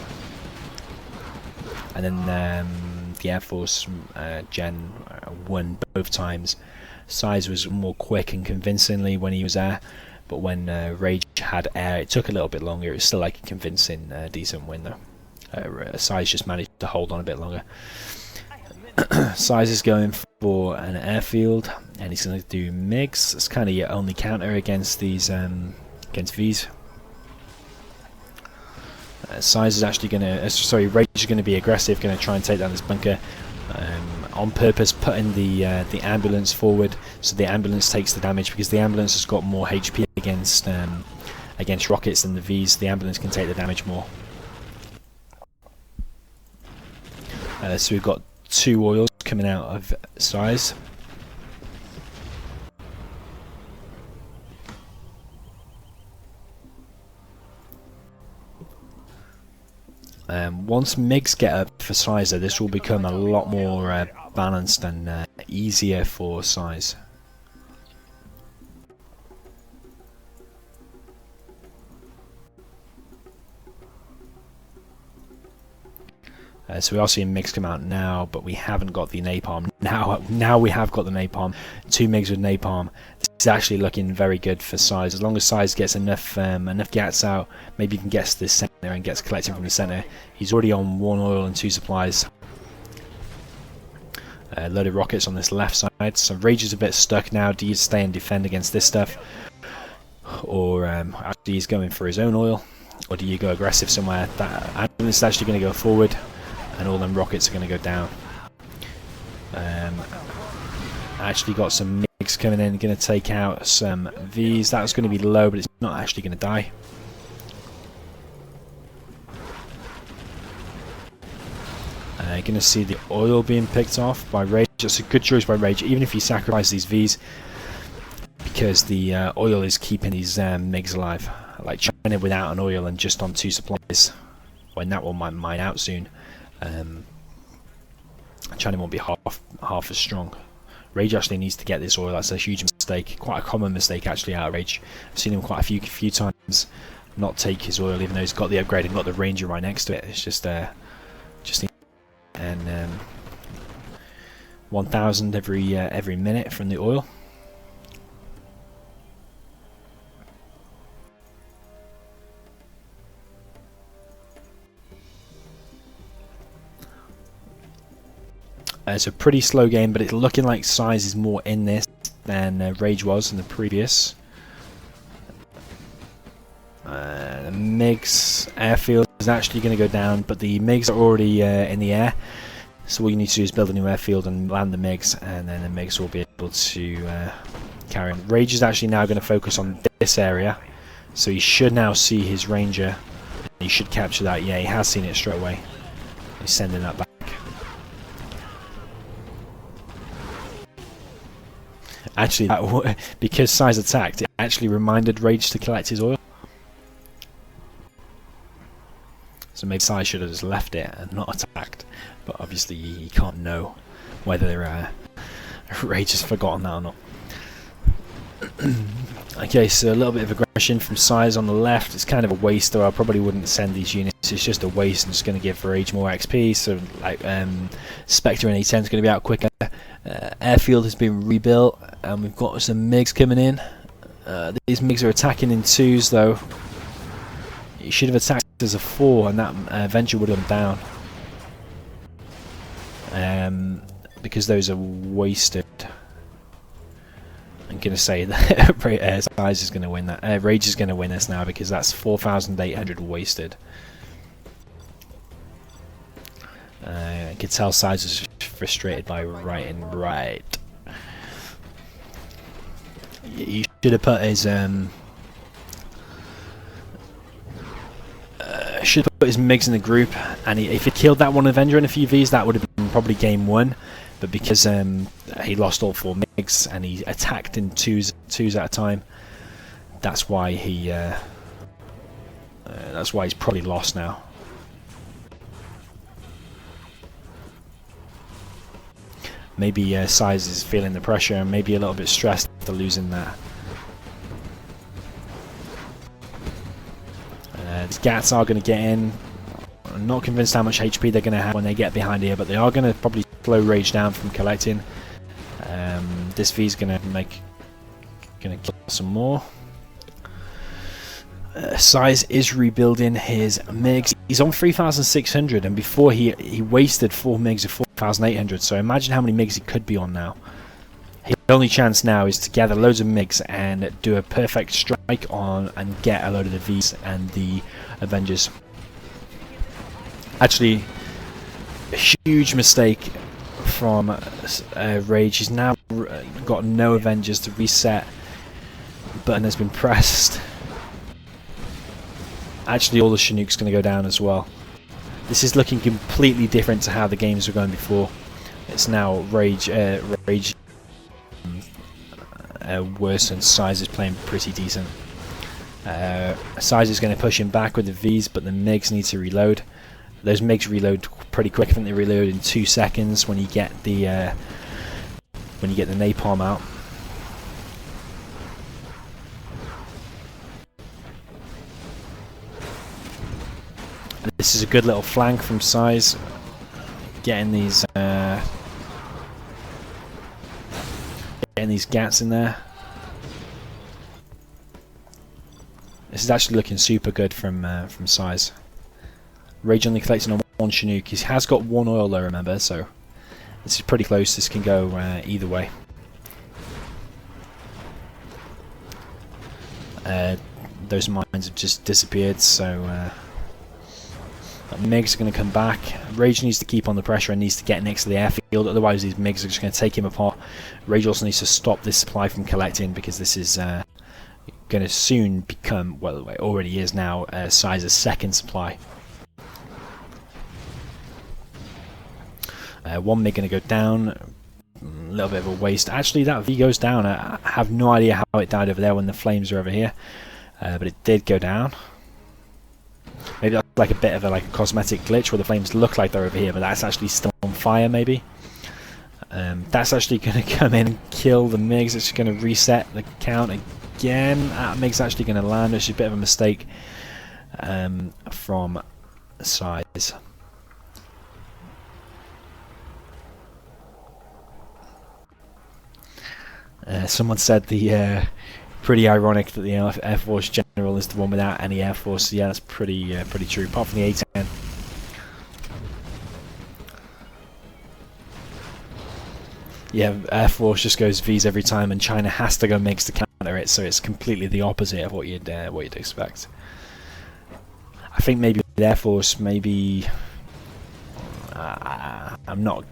and then the Air Force Gen won both times. SiZe was more quick and convincingly when he was Air, but when RaGe had Air, it took a little bit longer. It was still like a convincing, decent win though. SiZe just managed to hold on a bit longer. SiZe is going for an airfield, and he's going to do MiGs. It's kind of your only counter against these against Vs. SiZe is actually going to, RaGe is going to be aggressive, going to try and take down this bunker. On purpose, putting the ambulance forward, so the ambulance takes the damage, because the ambulance has got more HP against rockets than the Vs. The ambulance can take the damage more. So we've got 2 oils coming out of SiZe. Once MiGs get up for SiZe, this will become a lot more balanced and easier for SiZe. So we are seeing MiGs come out now, but we haven't got the napalm. Now we have got the napalm. 2 MiGs with napalm. This is actually looking very good for SiZe. As long as SiZe gets enough gats out, maybe he can get to the center and gets collecting from the center. He's already on 1 oil and 2 supplies. Loaded rockets on this left side. So RaGe is a bit stuck now. Do you stay and defend against this stuff, or actually he's going for his own oil, or do you go aggressive somewhere? That ambulance is actually going to go forward, and all them rockets are going to go down. Actually got some MiGs coming in, going to take out some Vs. That was going to be low, but it's not actually going to die. You're going to see the oil being picked off by RaGe. It's a good choice by RaGe, even if you sacrifice these Vs, because the oil is keeping these MiGs alive. Like China without an oil and just on 2 supplies, when that one might mine out soon, China won't be half as strong. RaGe actually needs to get this oil. That's a huge mistake, quite a common mistake actually out of RaGe. I've seen him quite a few times not take his oil, even though he's got the upgrade and got the Ranger right next to it. It's just and 1,000 every minute from the oil. It's a pretty slow game, but it's looking like SiZe is more in this than RaGe was in the previous. The MiGs airfield is actually going to go down, but the MiGs are already in the air. So all you need to do is build a new airfield and land the MiGs, and then the MiGs will be able to carry on. RaGe is actually now going to focus on this area, so he should now see his Ranger. He should capture that. Yeah, he has seen it straight away. He's sending that back. Actually, because SiZe attacked, it actually reminded RaGe to collect his oil. So maybe SiZe should have just left it and not attacked. But obviously, you can't know whether RaGe has forgotten that or not. Okay, so a little bit of aggression from SiZe on the left. It's kind of a waste, though. I probably wouldn't send these units. It's just a waste. I'm just going to give RaGe more XP. So, like, Spectre and A10 is going to be out quicker. Airfield has been rebuilt, and we've got some MiGs coming in. These MiGs are attacking in 2s, though. You should have attacked as a 4, and that Venture would have gone down. Because those are wasted. I'm going to say that SiZe is going to win that. RaGe is going to win this now, because that's 4,800 wasted. I can tell SiZe is frustrated by right and right. He should have put his MiGs in the group, and if he killed that one Avenger in a few Vs, that would have been probably game 1. But because he lost all 4 MiGs and he attacked in twos at a time, that's why he's probably lost now. Maybe SiZe is feeling the pressure and maybe a little bit stressed after losing that. These Gats are going to get in. I'm not convinced how much HP they're going to have when they get behind here, but they are going to probably slow RaGe down from collecting. This V is going to kill some more. SiZe is rebuilding his MiGs. He's on 3,600, and before he wasted 4 MiGs of 4,800. So imagine how many MiGs he could be on now. His only chance now is to gather loads of MiGs and do a perfect strike on and get a load of the Vs and the Avengers. Actually, a huge mistake from RaGe. He's now got no Avengers to reset. Button has been pressed. Actually, all the Chinook's going to go down as well. This is looking completely different to how the games were going before. It's now RaGe worse, and SiZe is playing pretty decent. SiZe is going to push him back with the Vs, but the MiGs need to reload. Those MiGs reload pretty quick. I think they reload in 2 seconds when you get the napalm out. This is a good little flank from SiZe, getting these Gats in there. This is actually looking super good from SiZe. RaGe only collecting on 1 Chinook. He has got 1 oil though, remember, so This is pretty close. This can go either way. Those mines have just disappeared, so MiGs are going to come back. RaGe needs to keep on the pressure and needs to get next to the airfield, otherwise these MiGs are just going to take him apart. RaGe also needs to stop this supply from collecting, because this is going to soon become, well, it already is now, SiZe's second supply. One MiG going to go down. A little bit of a waste. Actually, that V goes down. I have no idea how it died over there when the flames are over here, but it did go down. Maybe that's like a bit of a cosmetic glitch where the flames look like they're over here, but that's actually still on fire. Maybe that's actually going to come in and kill the MiGs. It's going to reset the count again. That MiG's actually going to land, which is a bit of a mistake from SiZe. Someone said the pretty ironic that the Air Force General is the one without any Air Force. Yeah, that's pretty true, apart from the A-10. Yeah, Air Force just goes V's every time, and China has to go MiGs to counter it, so it's completely the opposite of what you'd expect. I think maybe with Air Force, maybe I'm not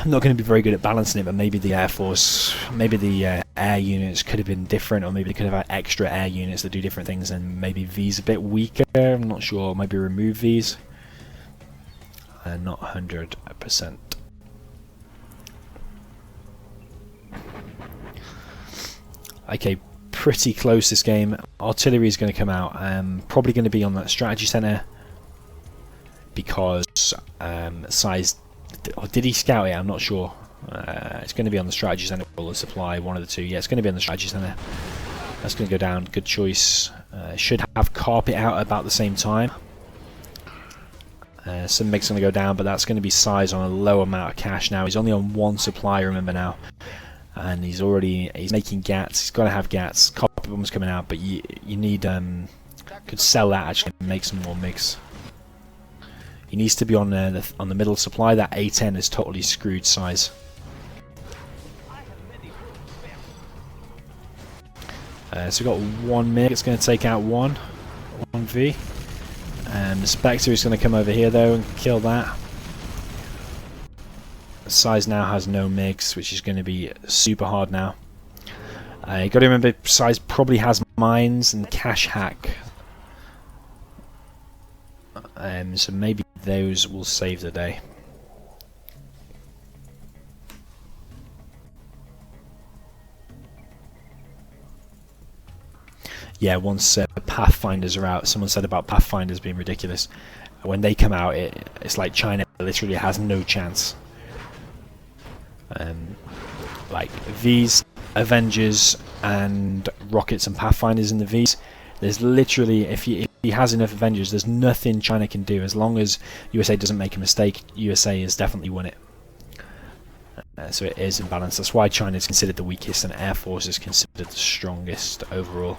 going to be very good at balancing it, but maybe the Air Force, maybe the air units could have been different, or maybe they could have had extra air units that do different things, and maybe V's a bit weaker. I'm not sure. Maybe remove V's. Not 100%. Okay, pretty close this game. Artillery is going to come out. Probably going to be on that strategy center, because SiZe. Or did he scout it? I'm not sure. It's going to be on the strategy center or the supply, one of the two. Yeah, it's going to be on the strategy center. That's going to go down. Good choice. Should have carpet out about the same time. Some MiG's going to go down, but that's going to be SiZe on a low amount of cash now. He's only on one supply, remember now. And he's making GATs. He's got to have GATs. Carpet bombs coming out, but you need could sell that actually and make some more MiGs. He needs to be on the middle supply. That A-10 is totally screwed SiZe. So we've got one MiG. It's going to take out one V. The Spectre is going to come over here though and kill that. SiZe now has no MiGs, which is going to be super hard now. You got to remember, SiZe probably has mines and cash hack. So maybe those will save the day. Yeah, once Pathfinders are out, someone said about Pathfinders being ridiculous. When they come out, it's like China literally has no chance. Like V's, Avengers, and rockets and Pathfinders in the V's. There's literally, if he has enough Avengers, there's nothing China can do. As long as USA doesn't make a mistake, USA has definitely won it. So it is in balance. That's why China is considered the weakest and Air Force is considered the strongest overall.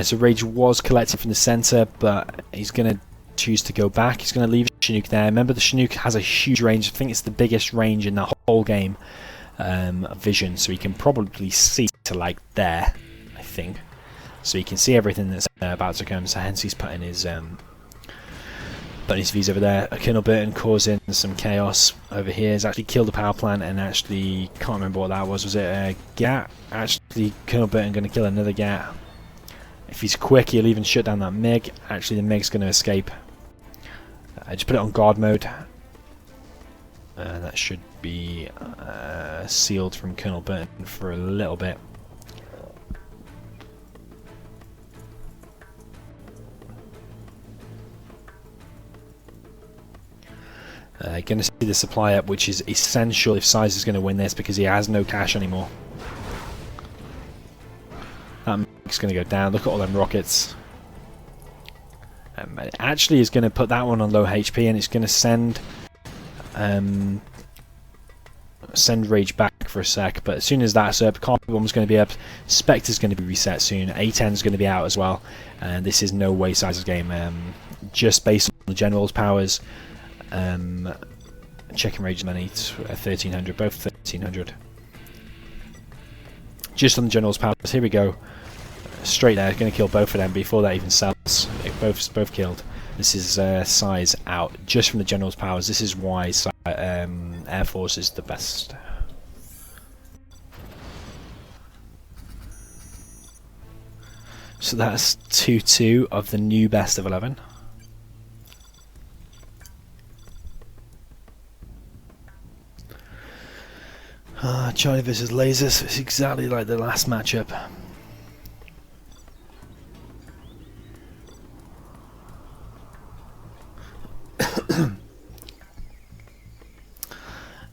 So RaGe was collecting from the centre, but he's going to choose to go back. He's going to leave Chinook there. Remember, the Chinook has a huge range. I think it's the biggest range in the whole game of vision, so he can probably see to like there, I think. So he can see everything that's about to come, so hence he's putting his V's over there. Colonel Burton causing some chaos over here. He's actually killed the power plant and actually, can't remember what that was. Was it a GAT? Actually, Colonel Burton going to kill another GAT. If he's quick, he'll even shut down that MiG. Actually, the MiG's going to escape. Just put it on guard mode. That should be sealed from Colonel Burton for a little bit. Going to see the supply up, which is essential if SiZe is going to win this, because he has no cash anymore. It's going to go down. Look at all them rockets. It actually is going to put that one on low HP, and it's going to send RaGe back for a sec. But as soon as that's up, Carpet Bomb's going to be up. Spectre's going to be reset soon. A10's going to be out as well. And this is no way SiZe's game. Just based on the General's powers. Checking RaGe money, 1300, both 1300. Just on the General's powers. Here we go. Straight there, going to kill both of them before that even sells. Both killed. This is SiZe out just from the General's powers. This is why Air Force is the best. So that's 2-2 of the new best of 11. Charlie versus Lasers. It's exactly like the last matchup.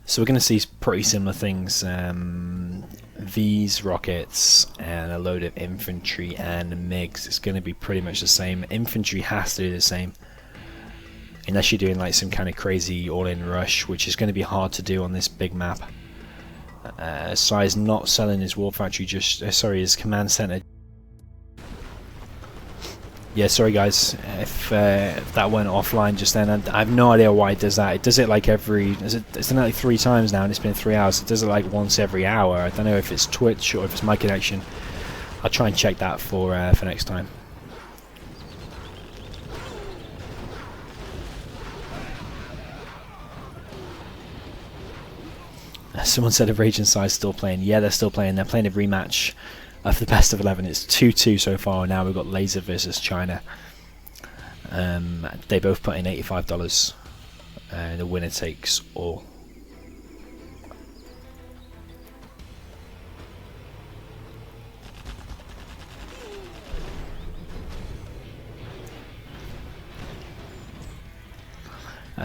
So we're going to see pretty similar things. V's, rockets, and a load of infantry and MiGs. It's going to be pretty much the same. Infantry has to do the same. Unless you're doing like some kind of crazy all-in rush, which is going to be hard to do on this big map. SiZe not selling his war factory, just his command center. Yeah, sorry guys if that went offline just then. I have no idea why it does that. It does it like it's done it like 3 times now, and it's been 3 hours. It does it like once every hour. I don't know if it's Twitch or if it's my connection. I'll try and check that for next time. Someone said if RaGe and SiZe still playing. Yeah, they're still playing. They're playing a rematch of the best of 11. It's 2-2 so far. Now we've got Laser versus China. They both put in $85. The winner takes all.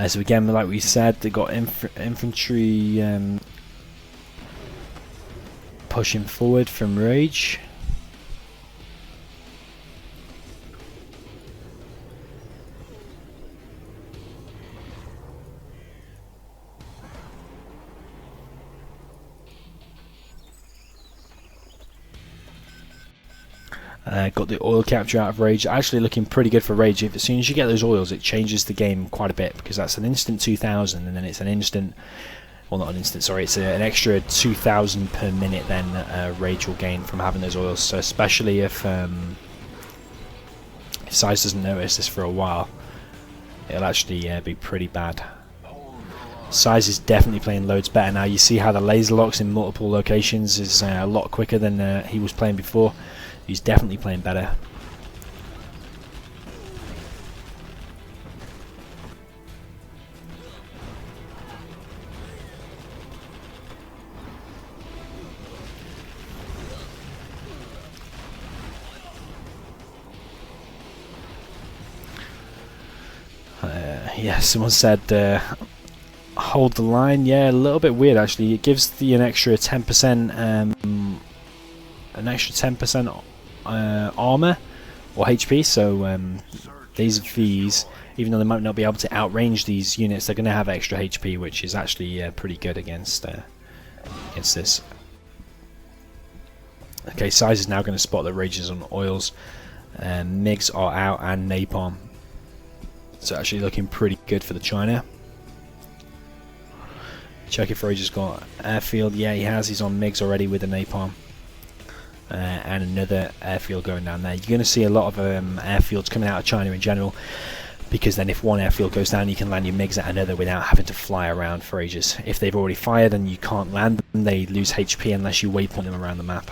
So again, like we said, they got infantry pushing forward from RaGe. Got the oil capture out of RaGe. Actually looking pretty good for RaGe. As soon as you get those oils, it changes the game quite a bit, because that's an instant 2,000, and then it's an instant, well, not an instant, sorry, it's an extra 2,000 per minute then RaGe will gain from having those oils. So especially if SiZe doesn't notice this for a while, it'll actually be pretty bad. SiZe is definitely playing loads better now. You see how the laser locks in multiple locations is a lot quicker than he was playing before. He's definitely playing better. Yeah, someone said hold the line. Yeah, a little bit weird actually. It gives the an extra 10%, armor or HP. So these V's, even though they might not be able to outrange these units, they're going to have extra HP, which is actually pretty good against this. Okay, SiZe is now going to spot the RaGe is on oils. MiGs are out and napalm. So actually looking pretty good for the China. Check if RaGe has got airfield. Yeah, he has. He's on MiGs already with the napalm. And another airfield going down there. You're going to see a lot of airfields coming out of China in general, because then if one airfield goes down, you can land your MiGs at another without having to fly around for ages. If they've already fired and you can't land them, they lose HP unless you waypoint them around the map.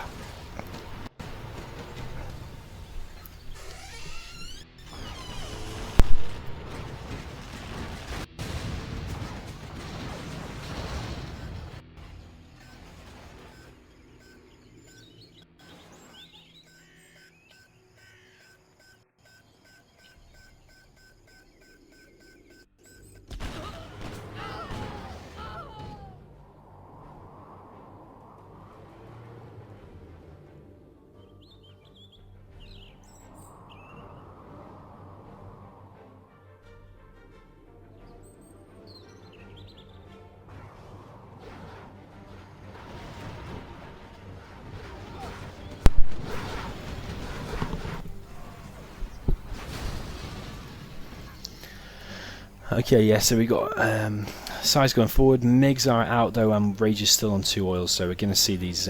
Okay, yeah, so we got SiZe going forward. MiGs are out though, and RaGe is still on 2 oils, so we're going to see these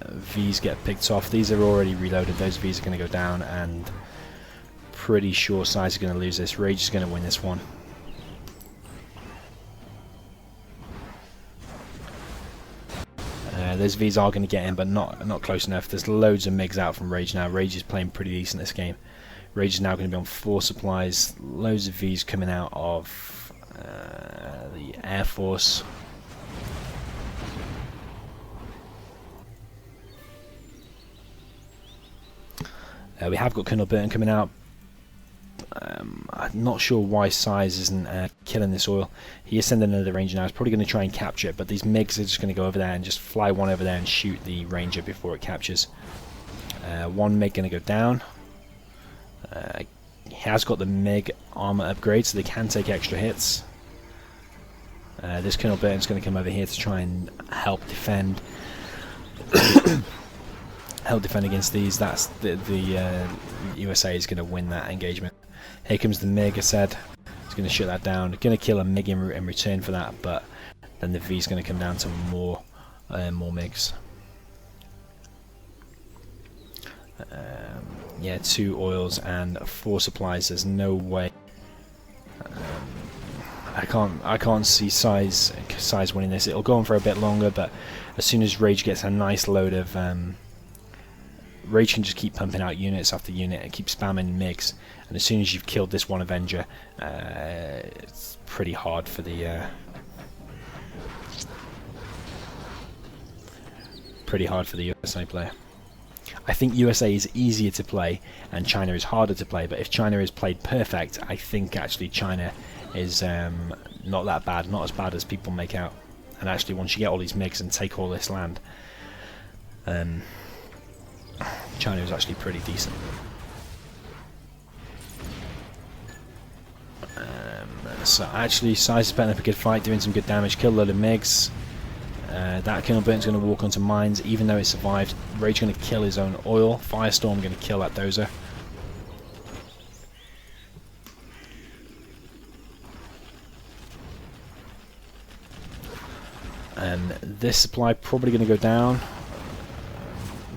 Vs get picked off. These are already reloaded, those Vs are going to go down, and pretty sure SiZe is going to lose this. RaGe is going to win this one. Those Vs are going to get in, but not close enough. There's loads of MiGs out from RaGe now. RaGe is playing pretty decent this game. RaGe is now going to be on 4 supplies. Loads of Vs coming out of the Air Force. We have got Colonel Burton coming out. I'm not sure why SiZe isn't killing this oil. He is sending another ranger now. He's probably going to try and capture it, but these MiGs are just going to go over there and just fly one over there and shoot the ranger before it captures. One MiG going to go down. He has got the MiG armor upgrade, so they can take extra hits. This Colonel Burton's going to come over here to try and help defend. Help defend against these. That's the USA is going to win that engagement. Here comes the MiG. I said he's going to shut that down. Going to kill a MiG in return for that, but then the V's going to come down to more MiGs. Yeah, 2 oils and 4 supplies. There's no way. I can't see SiZe winning this. It'll go on for a bit longer, but as soon as RaGe gets a nice load of RaGe can just keep pumping out units after unit and keep spamming MiGs, and as soon as you've killed this one Avenger, it's pretty hard for the USA player. I think USA is easier to play and China is harder to play, but if China is played perfect, I think actually China is not that bad, not as bad as people make out. And actually once you get all these MiGs and take all this land, China is actually pretty decent. So actually SiZe is putting up a good fight, doing some good damage, kill a load of MiGs. That Colonel Burton's going to walk onto mines, even though it survived. RaGe going to kill his own oil. Firestorm going to kill that dozer. And this supply probably going to go down.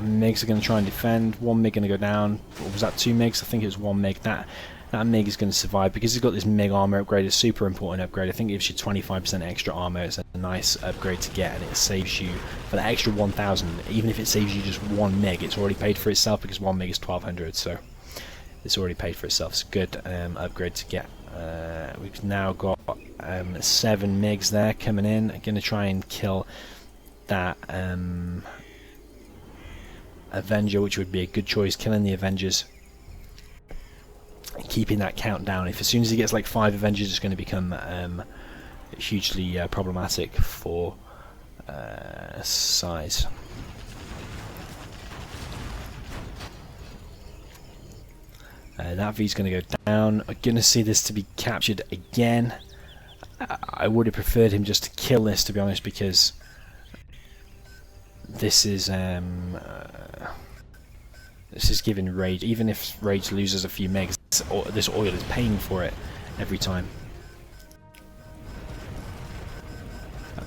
MiGs are going to try and defend. 1 MiG going to go down. Or was that 2 MiGs? I think it was 1 MiG. That MiG is going to survive because he's got this MiG armor upgrade. A super important upgrade. I think it gives you 25% extra armor. It's a nice upgrade to get, and it saves you for the extra 1,000. Even if it saves you just 1 MiG, it's already paid for itself because 1 MiG is 1,200. So it's already paid for itself. It's a good upgrade to get. We've now got 7 MiGs there coming in. I'm going to try and kill that Avenger, which would be a good choice. Killing the Avengers, keeping that count down. If as soon as he gets like 5 Avengers, it's going to become hugely problematic for SiZe. That V's going to go down. I'm going to see this to be captured again. I would have preferred him just to kill this, to be honest, because this is giving RaGe, even if RaGe loses a few MiGs, this oil is paying for it every time.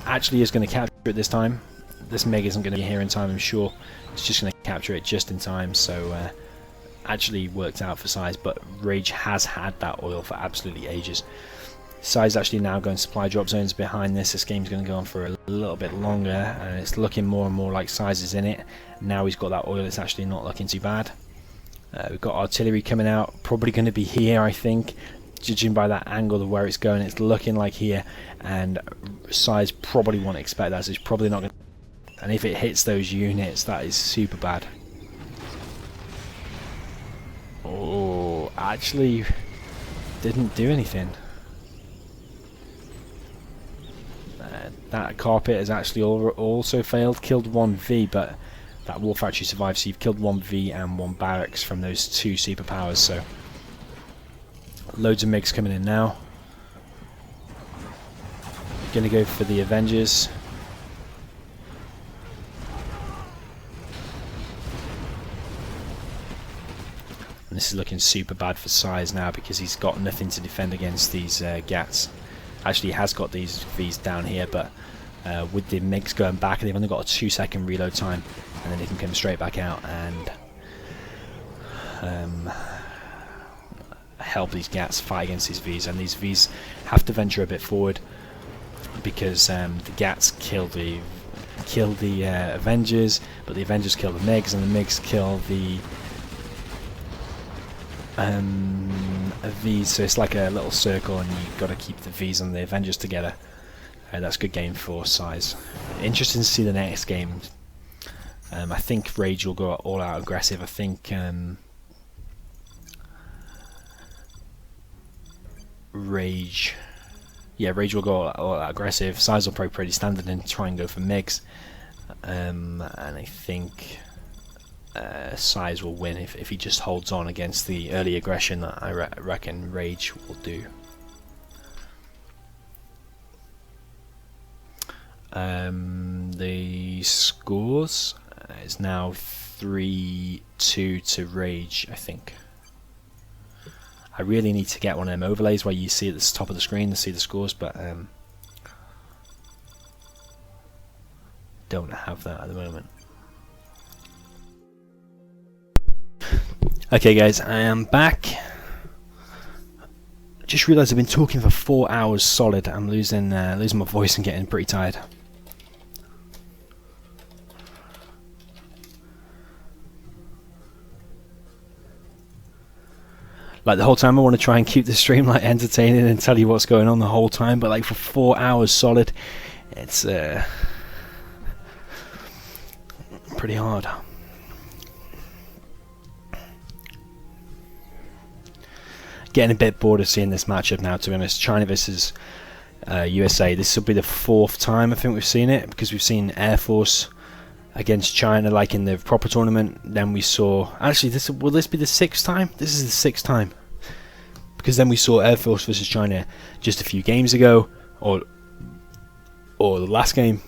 Actually is going to capture it this time. This MiG isn't going to be here in time, I'm sure. It's just going to capture it just in time, so actually worked out for SiZe, but RaGe has had that oil for absolutely ages. SiZe actually now going supply drop zones behind this. This game's going to go on for a little bit longer, and it's looking more and more like SiZe is in it. Now he's got that oil, it's actually not looking too bad. We've got artillery coming out, probably going to be here, I think. Judging by that angle of where it's going, it's looking like here, and SiZe probably won't expect that, so it's probably not going to. And if it hits those units, that is super bad. Oh, actually didn't do anything. That carpet has actually also failed. Killed 1 V, but that war factory survived, so you've killed 1 V and 1 barracks from those 2 superpowers, so loads of MiGs coming in now. Gonna go for the Avengers. And this is looking super bad for SiZe now because he's got nothing to defend against these GATs. Actually, he has got these Vs down here, but with the MiGs going back, they've only got a 2-second reload time, and then they can come straight back out and help these GATs fight against these Vs. And these Vs have to venture a bit forward because the GATs kill the Avengers, but the Avengers kill the MiGs, and the MiGs kill the Vs. So it's like a little circle, and you've got to keep the Vs and the Avengers together. That's a good game for SiZe. Interesting to see the next game. I think RaGe will go all out aggressive. I think RaGe will go all out aggressive. SiZe will probably pretty standard and try and go for MiGs. And I think SiZe will win if he just holds on against the early aggression that I reckon RaGe will do. The scores is now 3-2 to RaGe, I think. I really need to get one of them overlays where you see at the top of the screen to see the scores, but don't have that at the moment. Okay guys, I am back. Just realised I've been talking for 4 hours solid. I'm losing my voice and getting pretty tired. Like the whole time I want to try and keep the stream like entertaining and tell you what's going on the whole time, but like for 4 hours solid, it's pretty hard. Getting a bit bored of seeing this matchup now, to be honest. China versus USA. This will be the 4th time I think we've seen it, because we've seen Air Force against China like in the proper tournament. Then we saw, actually, will this be the 6th time? This is the 6th time, because then we saw Air Force versus China just a few games ago, or the last game,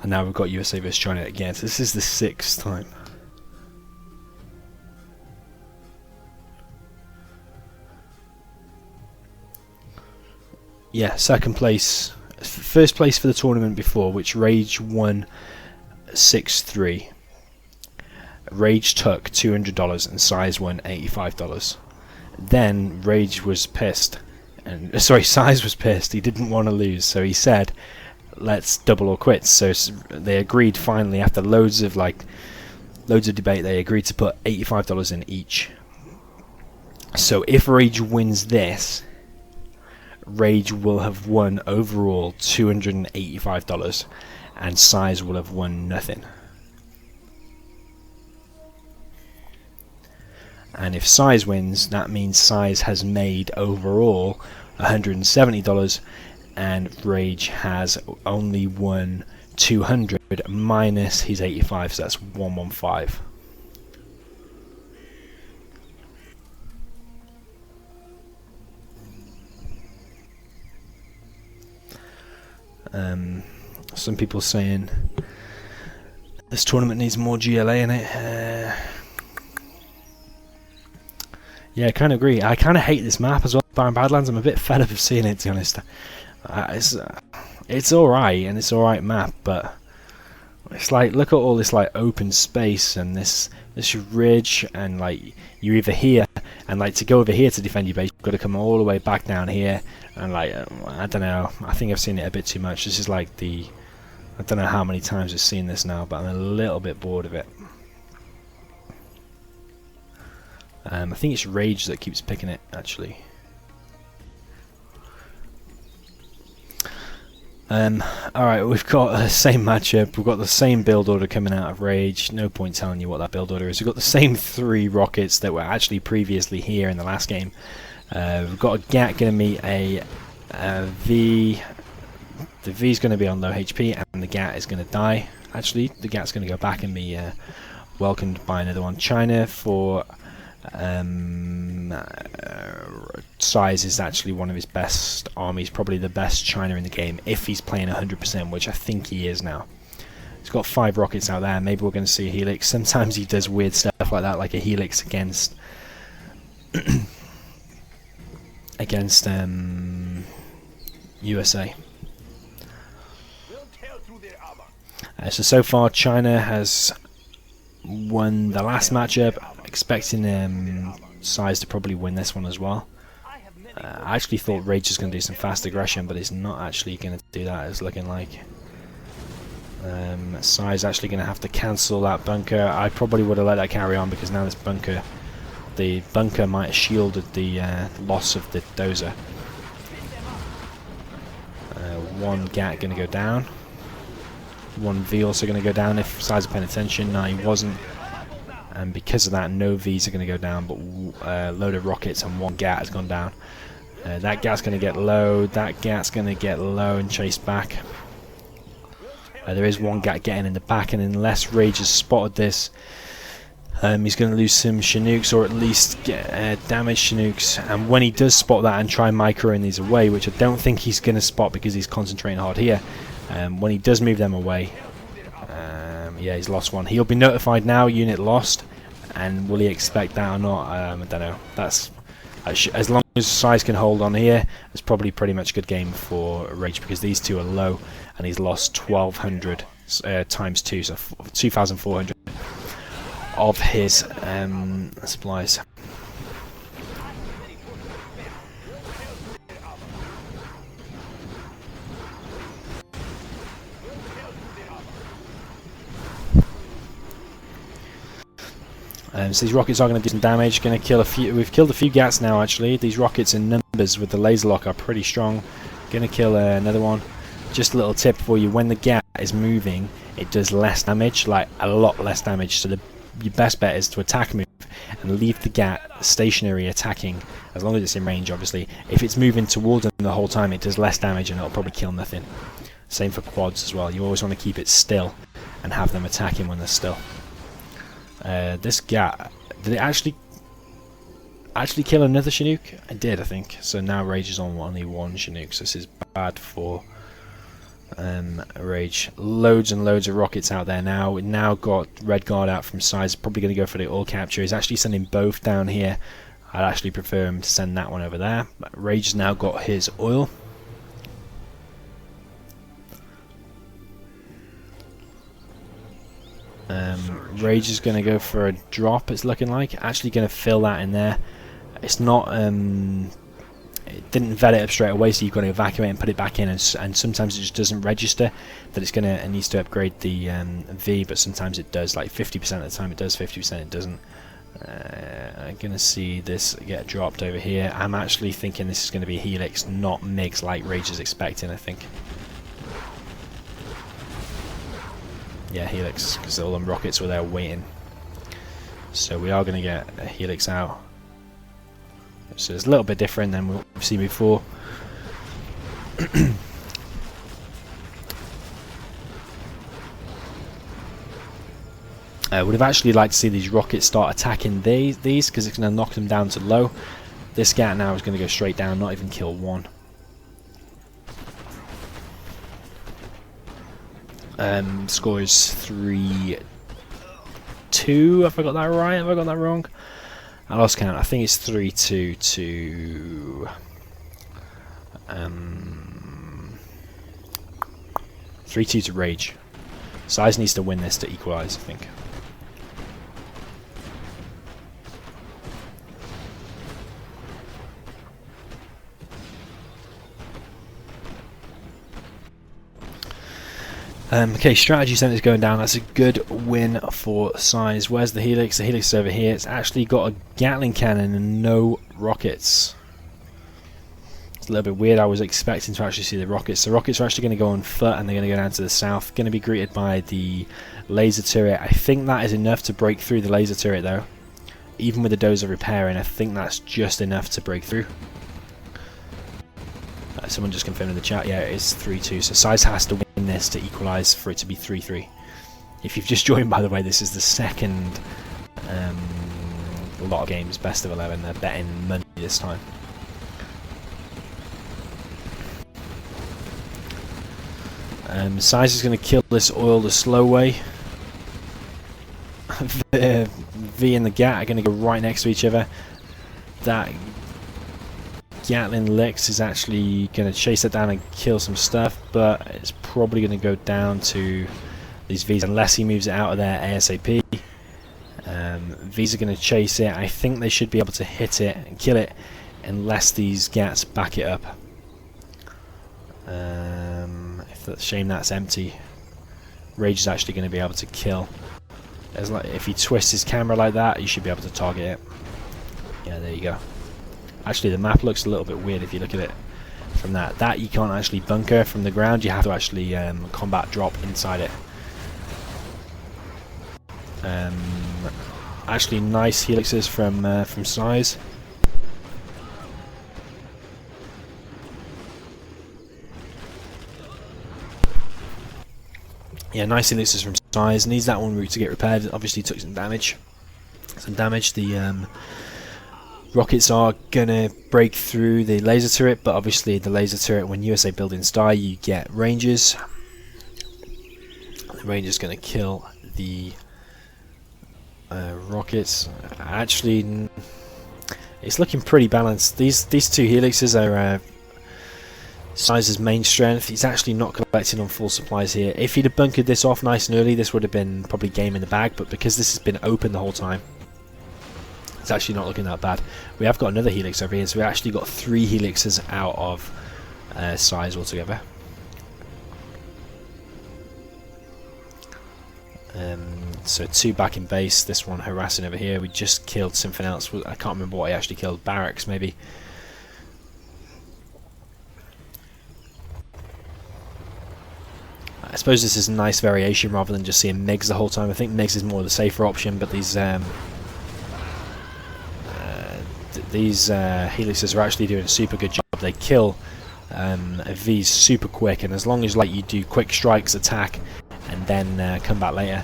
and now we've got USA versus China again. So this is the 6th time. Yeah, second place, first place for the tournament before, which RaGe won 6-3. RaGe took $200 and SiZe won $85. Then RaGe was pissed, and SiZe was pissed. He didn't want to lose, so he said, "Let's double or quits." So they agreed finally, after loads of debate. They agreed to put $85 in each. So if RaGe wins this, RaGe will have won overall $285, and SiZe will have won nothing. And if SiZe wins, that means SiZe has made overall $170, and RaGe has only won $200 minus his 85, so that's $115. Some people saying this tournament needs more GLA in it. Yeah, I kind of agree. I kind of hate this map as well, Barren Badlands. I'm a bit fed up of seeing it, to be honest. It's alright, and it's an alright map, but it's like, look at all this like open space and this ridge, and like you're either here, and like to go over here to defend your base, you've got to come all the way back down here, and like I don't know. I think I've seen it a bit too much. This is like I don't know how many times I've seen this now, but I'm a little bit bored of it. I think it's RaGe that keeps picking it, actually. Alright, we've got the same matchup. We've got the same build order coming out of RaGe. No point telling you what that build order is. We've got the same 3 rockets that were actually previously here in the last game. We've got a GAT going to meet a V. The V is going to be on low HP, and the GAT is going to die. Actually, the GAT's going to go back and be welcomed by another one. China for SiZe is actually one of his best armies, probably the best China in the game, if he's playing 100%, which I think he is now. He's got 5 rockets out there. Maybe we're going to see a Helix. Sometimes he does weird stuff like that, like a Helix against against USA. So far China has won the last matchup, expecting SiZe to probably win this one as well. I actually thought RaGe was going to do some fast aggression, but he's not actually going to do that. It's looking like SiZe actually going to have to cancel that bunker. I probably would have let that carry on, because now this bunker, the bunker might have shielded the loss of the dozer. One GAT going to go down. One V also going to go down if SiZe are paying attention. No, he wasn't. And because of that, no Vs are going to go down, but a load of rockets and one GAT has gone down. That GAT's going to get low. That GAT's going to get low and chase back. There is one GAT getting in the back, and unless RaGe has spotted this, he's going to lose some Chinooks, or at least get damaged Chinooks. And when he does spot that and try microing these away, which I don't think he's going to spot because he's concentrating hard here, when he does move them away, yeah, he's lost one. He'll be notified now, unit lost, and will he expect that or not? I don't know. That's as long as SiZe can hold on here, it's probably pretty much a good game for RaGe, because these two are low, and he's lost 1,200 times 2, so 2,400 of his supplies. So these rockets are going to do some damage. Going to kill a few. We've killed a few GATs now. Actually, these rockets in numbers with the laser lock are pretty strong. Going to kill another one. Just a little tip for you: when the GAT is moving, it does less damage, like a lot less damage. So your best bet is to attack move and leave the GAT stationary attacking, as long as it's in range. Obviously, if it's moving towards them the whole time, it does less damage and it'll probably kill nothing. Same for quads as well. You always want to keep it still and have them attacking when they're still. This GAT, did it actually kill another Chinook? I did, I think. So now RaGe is on only one Chinook. So this is bad for RaGe. Loads and loads of rockets out there now. We've now got Red Guard out from SiZe. Probably going to go for the oil capture. He's actually sending both down here. I'd actually prefer him to send that one over there. But RaGe's now got his oil. RaGe is going to go for a drop, it's looking like. Actually going to fill that in there. It's not it didn't vet it up straight away, so you've got to evacuate and put it back in, and sometimes it just doesn't register that it needs to upgrade the V, but sometimes it does. Like 50% of the time it does, 50% it doesn't. I'm going to see this get dropped over here. I'm actually thinking this is going to be Helix, not MiGs like RaGe is expecting, I think. Yeah, Helix, because all them rockets were there waiting. So we are going to get a Helix out. So it's a little bit different than what we've seen before. Would have actually liked to see these rockets start attacking these because it's going to knock them down to low. This GAT now is going to go straight down, not even kill one. Score is 3-2. Have I got that right? Have I got that wrong? I lost count. I think it's 3-2 to 3-2 to RaGe. SiZe needs to win this to equalise, I think. Okay, strategy center's going down. That's a good win for SiZe. Where's the Helix? The Helix is over here. It's actually got a Gatling cannon and no rockets. It's a little bit weird. I was expecting to actually see the rockets. The rockets are actually going to go on foot, and they're going to go down to the south. Going to be greeted by the laser turret. I think that is enough to break through the laser turret, though. Even with the dozer repairing, I think that's just enough to break through. Someone just confirmed in the chat, yeah, it is 3-2, so SiZe has to win this to equalise for it to be 3-3. If you've just joined, by the way, this is the second lot of games, best of 11, they're betting money this time. SiZe is going to kill this oil the slow way. V and the GAT are going to go right next to each other. that Gatling Licks is actually going to chase it down and kill some stuff, but it's probably going to go down to these Vs unless he moves it out of there ASAP. Vs are going to chase it. I think they should be able to hit it and kill it unless these Gats back it up. Shame that's empty. RaGe is actually going to be able to kill. If he twists his camera like that, you should be able to target it. Yeah, there you go. Actually, the map looks a little bit weird if you look at it from that. That you can't actually bunker from the ground. You have to actually combat drop inside it. Actually, nice helixes from SiZe. Yeah, nice helixes from SiZe. Needs that one route to get repaired. Obviously, took some damage. The rockets are gonna break through the laser turret, but obviously the laser turret, when USA buildings die, you get ranges. The range is gonna kill the rockets. Actually, it's looking pretty balanced. These two helixes are SiZe's main strength. He's actually not collecting on full supplies here. If he'd have bunkered this off nice and early, this would have been probably game in the bag, but because this has been open the whole time, it's actually not looking that bad. We have got another helix over here, so we actually got 3 helixes out of SiZe altogether. So 2 back in base, this one harassing over here. We just killed something else. I can't remember what I actually killed. Barracks, maybe. I suppose this is a nice variation rather than just seeing MiGs the whole time. I think MiGs is more the safer option, but these helixes are actually doing a super good job. They kill Vs super quick, and as long as you do quick strikes, attack, and then come back later,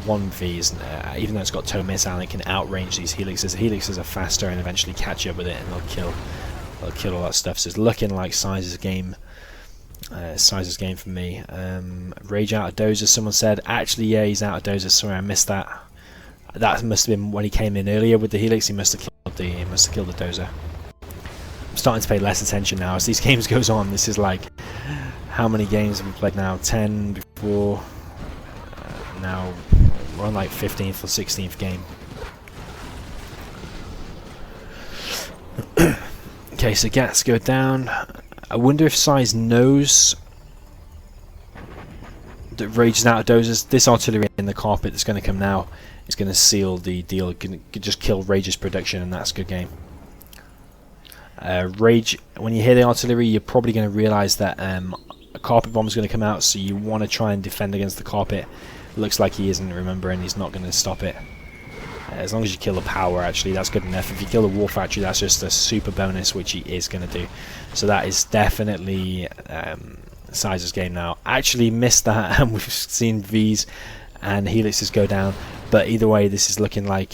one V's, even though it's got tow missile, it can outrange these helixes. The helixes are faster and eventually catch up with it, and they'll kill all that stuff. So it's looking like SiZe's game. SiZe's game for me. RaGe out of dozer, someone said. Actually, yeah, he's out of dozer. Sorry, I missed that. That must have been when he came in earlier with the helix. He must have killed the dozer. I'm starting to pay less attention now as these games goes on. This is like, how many games have we played now? 10 before. Now we're on like 15th or 16th game. Okay, so Gats go down. I wonder if SiZe knows that RaGe is out of dozers. This artillery in the carpet that's going to come now is going to seal the deal. Can just kill RaGe's production, and that's a good game. RaGe, when you hear the artillery, you're probably going to realise that a carpet bomb is going to come out, so you want to try and defend against the carpet. Looks like he isn't remembering. He's not going to stop it. As long as you kill the power, actually, that's good enough. If you kill the war factory, that's just a super bonus, which he is going to do. So that is definitely SiZe's game now. Actually missed that, and we've seen Vs and helixes go down. But either way, this is looking like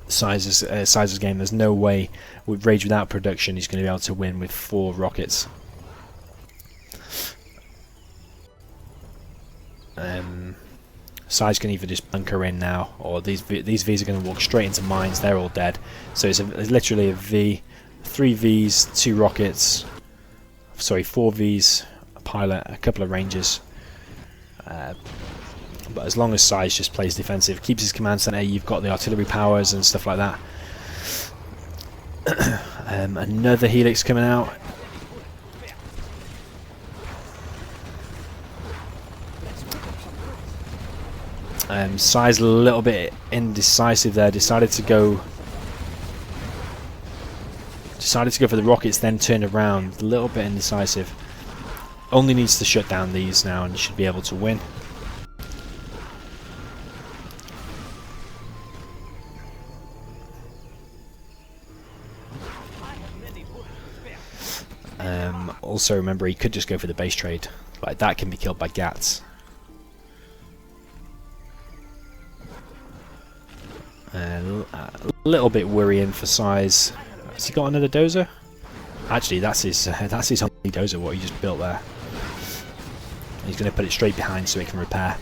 SiZe's game. There's no way with RaGe without production he's going to be able to win with 4 rockets. SiZe can either just bunker in now, or these Vs are going to walk straight into mines. They're all dead. So it's literally a V, 3 Vs, 2 rockets, sorry, 4 Vs, a pilot, a couple of rangers. But as long as SiZe just plays defensive, keeps his command center, you've got the artillery powers and stuff like that. Another helix coming out. SiZe a little bit indecisive there. Decided to go for the rockets, then turned around. A little bit indecisive. Only needs to shut down these now, and should be able to win. Also remember, he could just go for the base trade. Like that can be killed by Gats. A little bit worrying for SiZe. Has he got another dozer? Actually, that's his only dozer. What he just built there. He's going to put it straight behind so he can repair.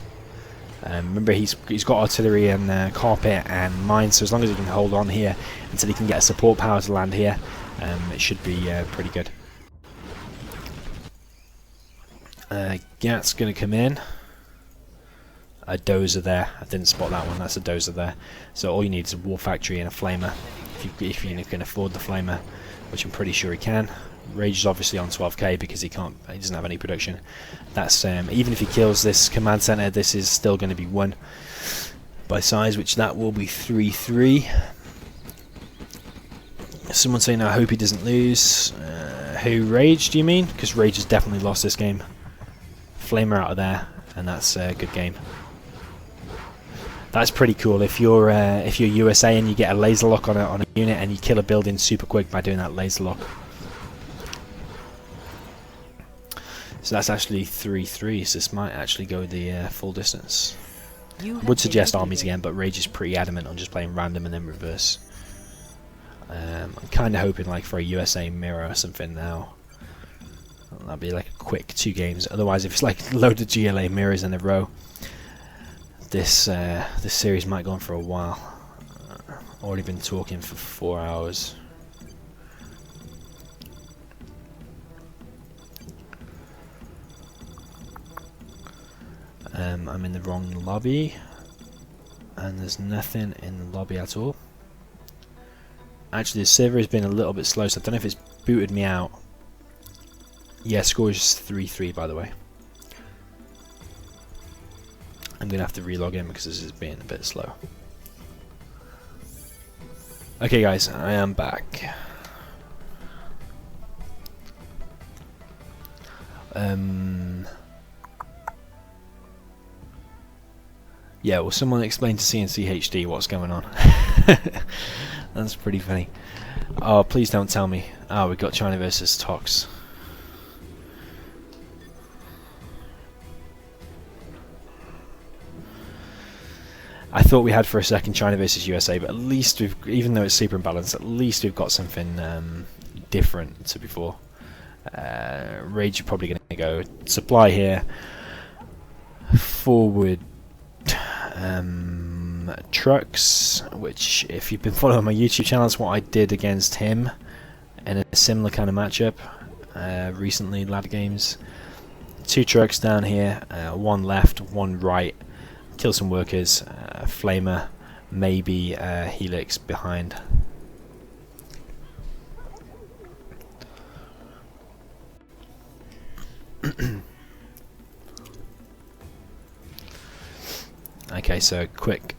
Remember, he's got artillery and carpet and mines, so as long as he can hold on here until he can get a support power to land here, it should be pretty good. Gat's going to come in. A dozer there. I didn't spot that one. That's a dozer there. So all you need is a war factory and a flamer. If you can afford the flamer, which I'm pretty sure he can. RaGe is obviously on 12k because he doesn't have any production. That's even if he kills this command center, this is still going to be won by SiZe, which that will be 3-3. Someone saying, I hope he doesn't lose. Who, RaGe, do you mean? Because RaGe has definitely lost this game. Flamer out of there, and that's a good game. That's pretty cool. If you're USA and you get a laser lock on a unit and you kill a building super quick by doing that laser lock. So that's actually 3-3. So this might actually go the full distance. I would suggest armies again, but RaGe is pretty adamant on just playing random and then reverse. I'm kind of hoping like for a USA mirror or something now. That'd be like a quick 2 games. Otherwise, if it's like load of GLA mirrors in a row, this series might go on for a while. Already been talking for 4 hours. I'm in the wrong lobby, and there's nothing in the lobby at all. Actually, the server has been a little bit slow, so I don't know if it's booted me out. Yeah, score is 3-3, by the way. I'm going to have to relog in because this is being a bit slow. Okay guys, I am back. Yeah, will someone explain to C&C HD what's going on? That's pretty funny. Oh, please don't tell me. Oh, we've got China versus Tox. I thought we had for a second China versus USA, but at least we've, even though it's super imbalanced, at least we've got something different to before. RaGe are probably going to go supply here, forward trucks, which if you've been following my YouTube channel, that's what I did against him in a similar kind of matchup recently, ladder games. 2 trucks down here, 1 left, 1 right. Kill some workers, flamer, maybe helix behind. Okay, so quick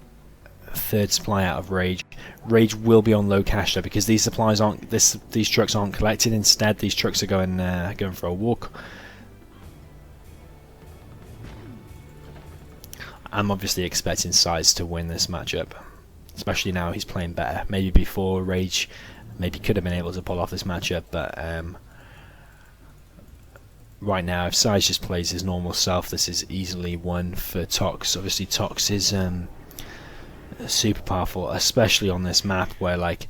third supply out of RaGe. RaGe will be on low cash though, because these supplies aren't these trucks aren't collected. Instead, these trucks are going for a walk. I'm obviously expecting SiZe to win this matchup, especially now he's playing better. Maybe before RaGe, maybe could have been able to pull off this matchup, but right now, if SiZe just plays his normal self, this is easily won for Tox. Obviously, Tox is super powerful, especially on this map where like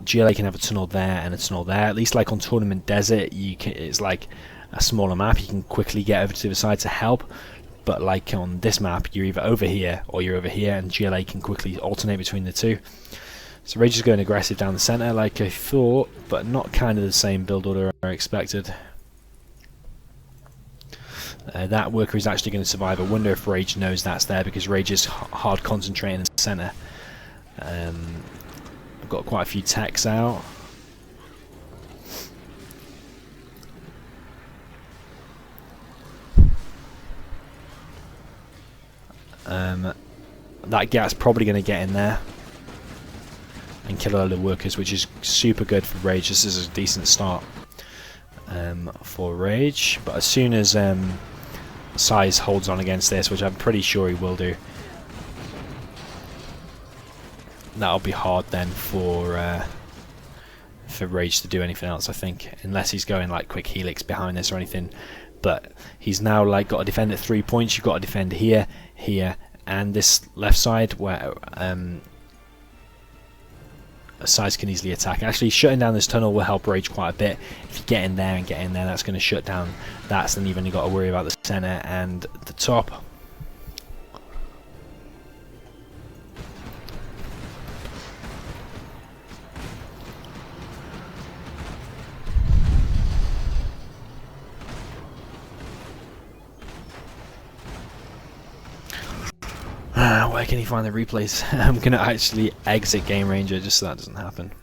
GLA can have a tunnel there and a tunnel there. At least like on Tournament Desert, it's like a smaller map. You can quickly get over to the side to help. But like on this map, you're either over here or you're over here, and GLA can quickly alternate between the two. So RaGe is going aggressive down the center like I thought, but not kind of the same build order I expected. That worker is actually going to survive. I wonder if RaGe knows that's there, because RaGe is hard concentrating in the center. I've got quite a few techs out. That gat's probably going to get in there and kill a load of workers, which is super good for RaGe. This is a decent start for RaGe, but as soon as SiZe holds on against this, which I'm pretty sure he will do, that'll be hard then for RaGe to do anything else, I think, unless he's going like quick helix behind this or anything. But he's now like got to defend at 3 points. You've got to defend here, here, and this left side where SiZe can easily attack. Actually, shutting down this tunnel will help RaGe quite a bit. If you get in there and get in there, that's going to shut down that. So then you've only got to worry about the center and the top. where can you find the replays? I'm gonna actually exit Game Ranger just so that doesn't happen.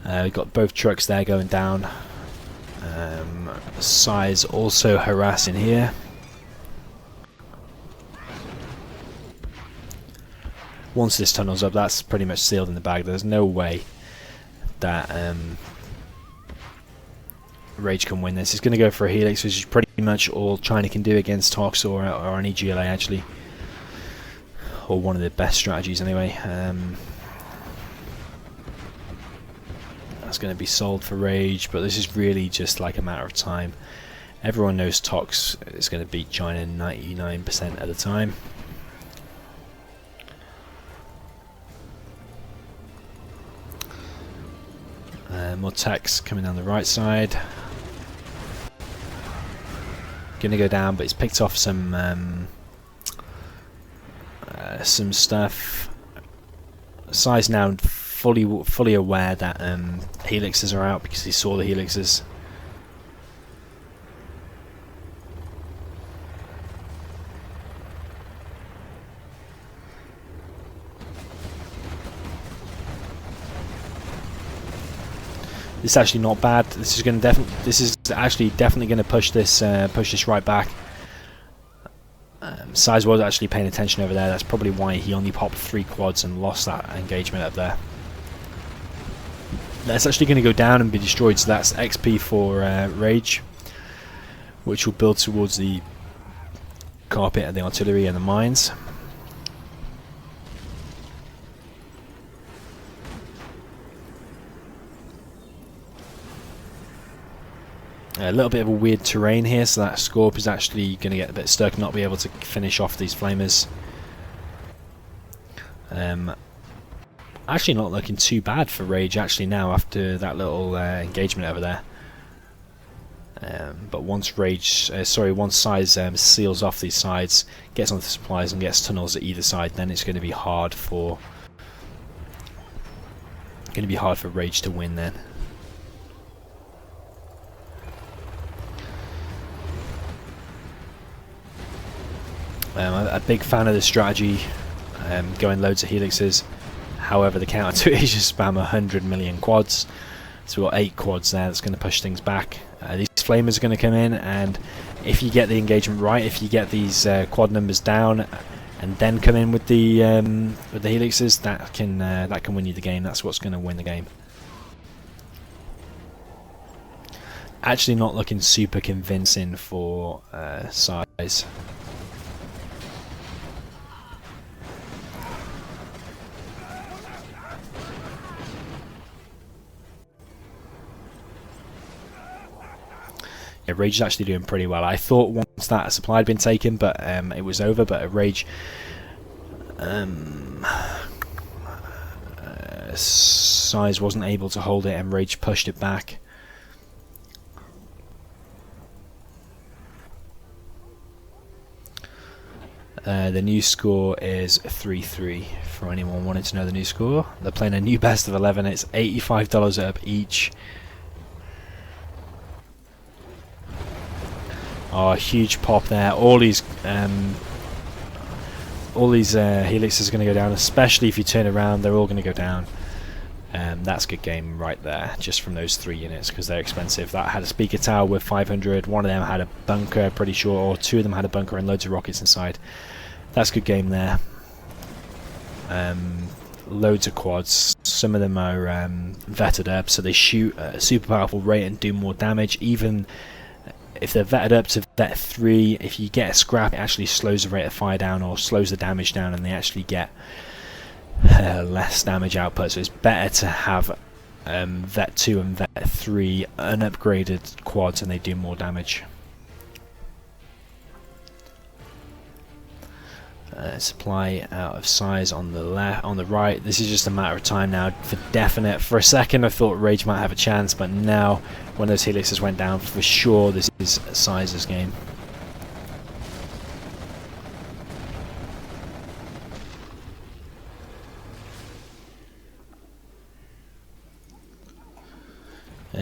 We've got both trucks there going down. SiZe also harassing here. Once this tunnel's up, that's pretty much sealed in the bag. There's no way that RaGe can win this. He's going to go for a Helix, which is pretty much all China can do against Tox or any GLA actually. Or one of the best strategies anyway. That's going to be sold for RaGe, but this is really just like a matter of time. Everyone knows Tox is going to beat China 99% of the time. More techs coming down the right side. Gonna go down, but he's picked off some stuff. SiZe now fully aware that helixes are out because he saw the helixes. This is actually not bad. This is going to definitely going to push this right back. SiZe was actually paying attention over there. That's probably why he only popped 3 quads and lost that engagement up there. That's actually going to go down and be destroyed. So that's XP for RaGe, which will build towards the carpet and the artillery and the mines. A little bit of a weird terrain here, so that Scorp is actually going to get a bit stuck, not be able to finish off these flamers. Actually not looking too bad for RaGe actually now after that little engagement over there. But once SiZe seals off these sides, gets onto the supplies and gets tunnels at either side, then it's going to be hard for RaGe to win then. I'm a big fan of this strategy, going loads of helixes. However, the counter to it is just spam 100 million quads. So we've got 8 quads there. That's going to push things back. These flamers are going to come in, and if you get the engagement right, if you get these quad numbers down, and then come in with the helixes, that can win you the game. That's what's going to win the game. Actually, not looking super convincing for SiZe. Yeah, RaGe is actually doing pretty well. I thought once that supply had been taken, but it was over. But RaGe, SiZe wasn't able to hold it, and RaGe pushed it back. The new score is 3-3 for anyone wanting to know the new score. They're playing a new best of 11. It's $85 up each. Oh, a huge pop there. All these helixes are going to go down, especially if you turn around. They're all going to go down. That's a good game right there, just from those 3 units, because they're expensive. That had a speaker tower with 500. One of them had a bunker, pretty sure, or 2 of them had a bunker and loads of rockets inside. That's a good game there. Loads of quads. Some of them are vetted up, so they shoot at a super powerful rate and do more damage. Even if they're vetted up to vet 3, if you get a scrap, it actually slows the rate of fire down or slows the damage down, and they actually get less damage output. So it's better to have vet 2 and vet 3 unupgraded quads, and they do more damage. Supply out of SiZe on the left, on the right. This is just a matter of time now for definite. For a second I thought RaGe might have a chance, but now when those helixes went down, for sure this is SiZe's game.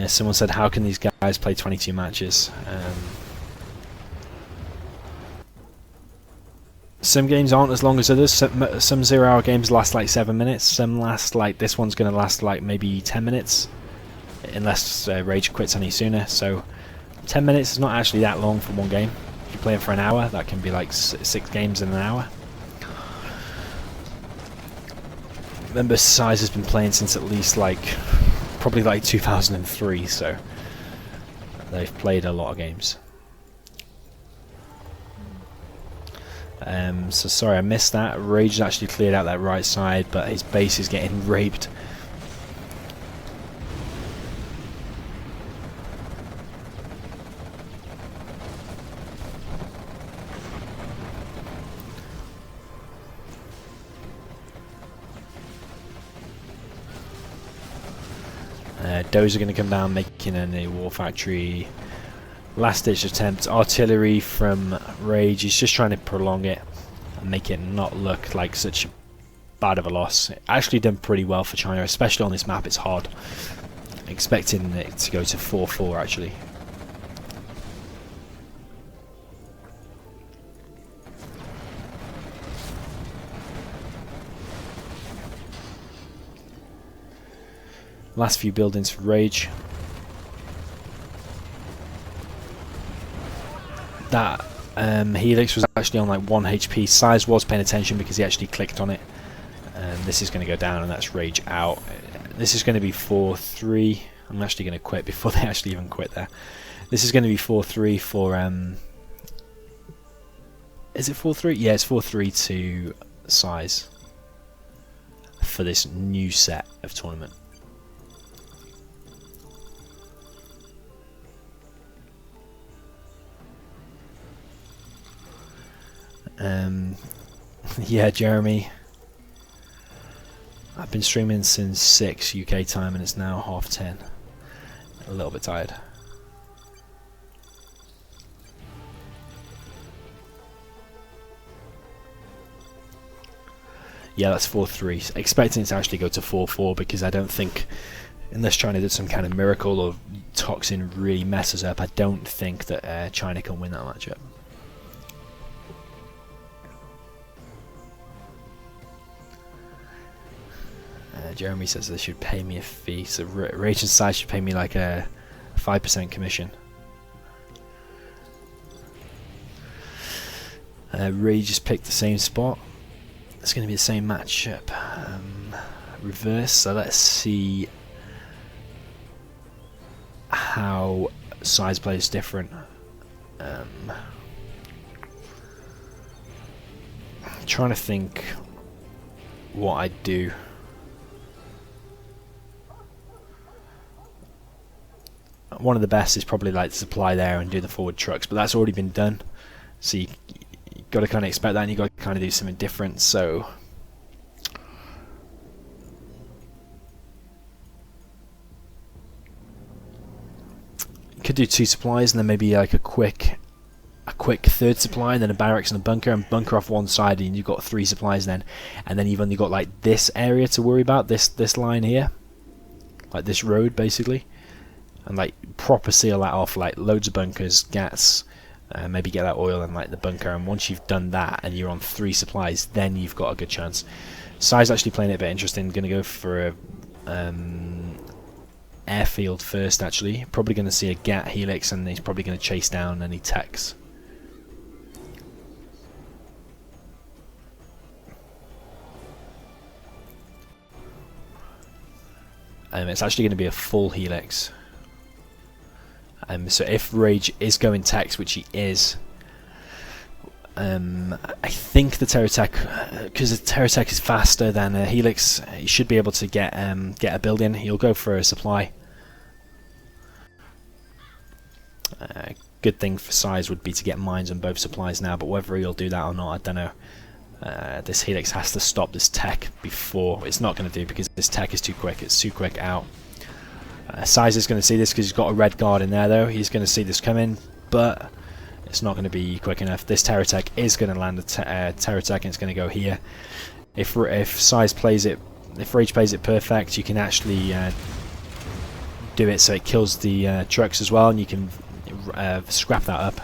Someone said, how can these guys play 22 matches? Some games aren't as long as others. Some 0 hour games last like 7 minutes. Some last like, this one's going to last like maybe 10 minutes. Unless RaGe quits any sooner. So 10 minutes is not actually that long for one game. If you play it for an hour, that can be like 6 games in an hour. Remember, SiZe has been playing since at least like probably like 2003, so they've played a lot of games. So sorry I missed that. RaGe actually cleared out that right side, but his base is getting raped. Does are going to come down, making a new war factory. Last ditch attempt. Artillery from RaGe. He's just trying to prolong it and make it not look like such bad of a loss. Actually done pretty well for China, especially on this map. It's hard. Expecting it to go to 4-4 actually. Last few buildings for RaGe. That Helix was actually on like 1 HP. SiZe was paying attention because he actually clicked on it. This is going to go down, and that's RaGe out. This is going to be 4-3. I'm actually going to quit before they actually even quit there. This is going to be 4-3 for... is it 4-3? Yeah, it's 4-3 to SiZe for this new set of tournament. Yeah, Jeremy. I've been streaming since 6 UK time and it's now 10:30. A little bit tired. Yeah, that's 4-3. Expecting it to actually go to 4-4 because I don't think, unless China did some kind of miracle or Toxin really messes up, I don't think that China can win that matchup. Jeremy says they should pay me a fee, so RaGe and SiZe should pay me like a 5% commission. RaGe just picked the same spot. It's going to be the same matchup. Reverse, so let's see how SiZe plays different. Trying to think what I'd do. One of the best is probably like to supply there and do the forward trucks, but that's already been done. So you got to kind of expect that, and you got to kind of do something different. So you could do 2 supplies and then maybe like a quick third supply, and then a barracks and a bunker off one side, and you've got 3 supplies then, and then you've only got like this area to worry about, this line here, like this road basically. And like proper seal that off, like loads of bunkers, gats, maybe get that oil and like the bunker, and once you've done that and you're on 3 supplies, then you've got a good chance. SiZe actually playing it a bit interesting, going to go for a airfield first actually, probably going to see a gat helix, and he's probably going to chase down any techs. It's actually going to be a full helix. So if RaGe is going techs, which he is, I think the Terratech, because the Terratech is faster than a Helix, he should be able to get a build in. He'll go for a supply. Good thing for SiZe would be to get mines on both supplies now, but whether he'll do that or not, I don't know. This Helix has to stop this tech before. It's not going to do, because this tech is too quick. It's too quick out. SiZe is going to see this because he's got a red guard in there though. He's going to see this coming, but it's not going to be quick enough. This Terratech is going to land a Terratech, and it's going to go here. If SiZe plays it, if RaGe plays it perfect, you can actually do it so it kills the trucks as well, and you can scrap that up.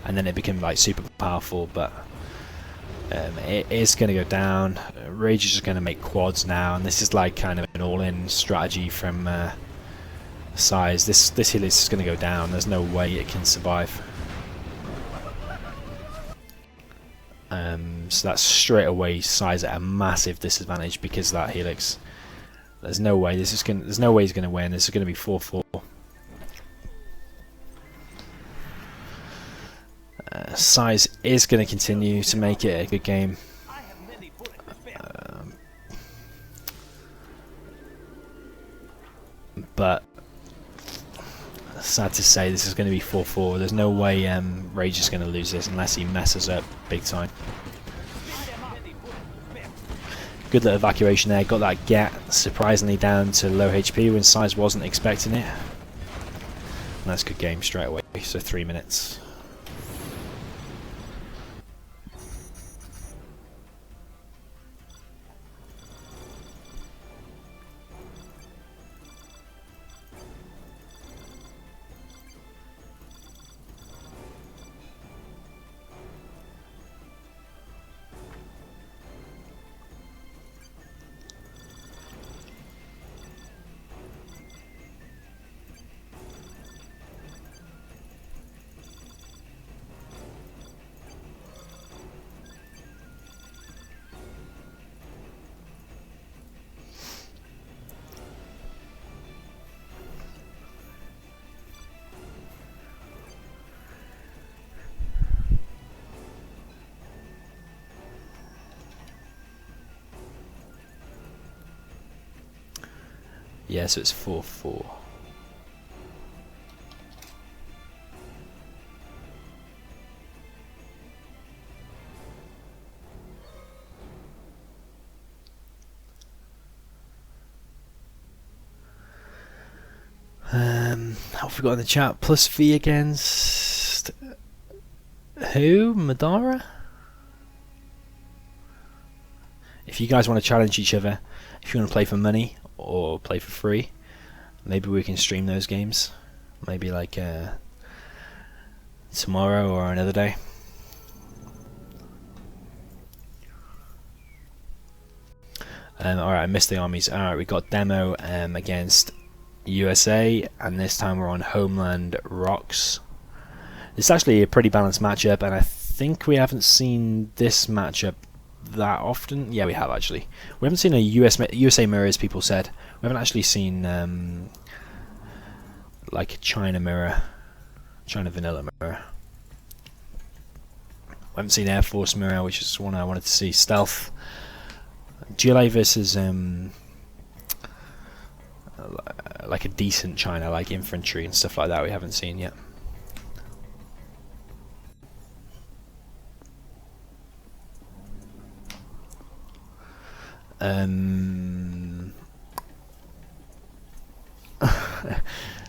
And then it became like super powerful, but it is going to go down. RaGe is just going to make quads now, and this is like kind of an all-in strategy from SiZe. This hill is going to go down. There's no way it can survive. So that's straight away SiZe at a massive disadvantage because of that helix. There's no way there's no way he's going to win. This is going to be 4-4. SiZe is going to continue to make it a good game. But sad to say, this is going to be 4-4. There's no way RaGe is going to lose this unless he messes up big time. Good little evacuation there. Got that get surprisingly down to low HP when SiZe wasn't expecting it. And that's a good game straight away. So 3 minutes. Yeah, so it's 4-4. I forgot in the chat. Plus V against who? Madara? If you guys want to challenge each other, if you want to play for money or play for free, maybe we can stream those games. Maybe like tomorrow or another day. Alright, I missed the armies. Alright, we got demo against USA, and this time we're on Homeland Rocks. It's actually a pretty balanced matchup, and I think we haven't seen this matchup that often. Yeah, we have actually. We haven't seen a USA mirror, as people said. We haven't actually seen like China mirror, China vanilla mirror. We haven't seen Air Force mirror, which is one I wanted to see. Stealth. GLA versus like a decent China, like infantry and stuff like that. We haven't seen yet.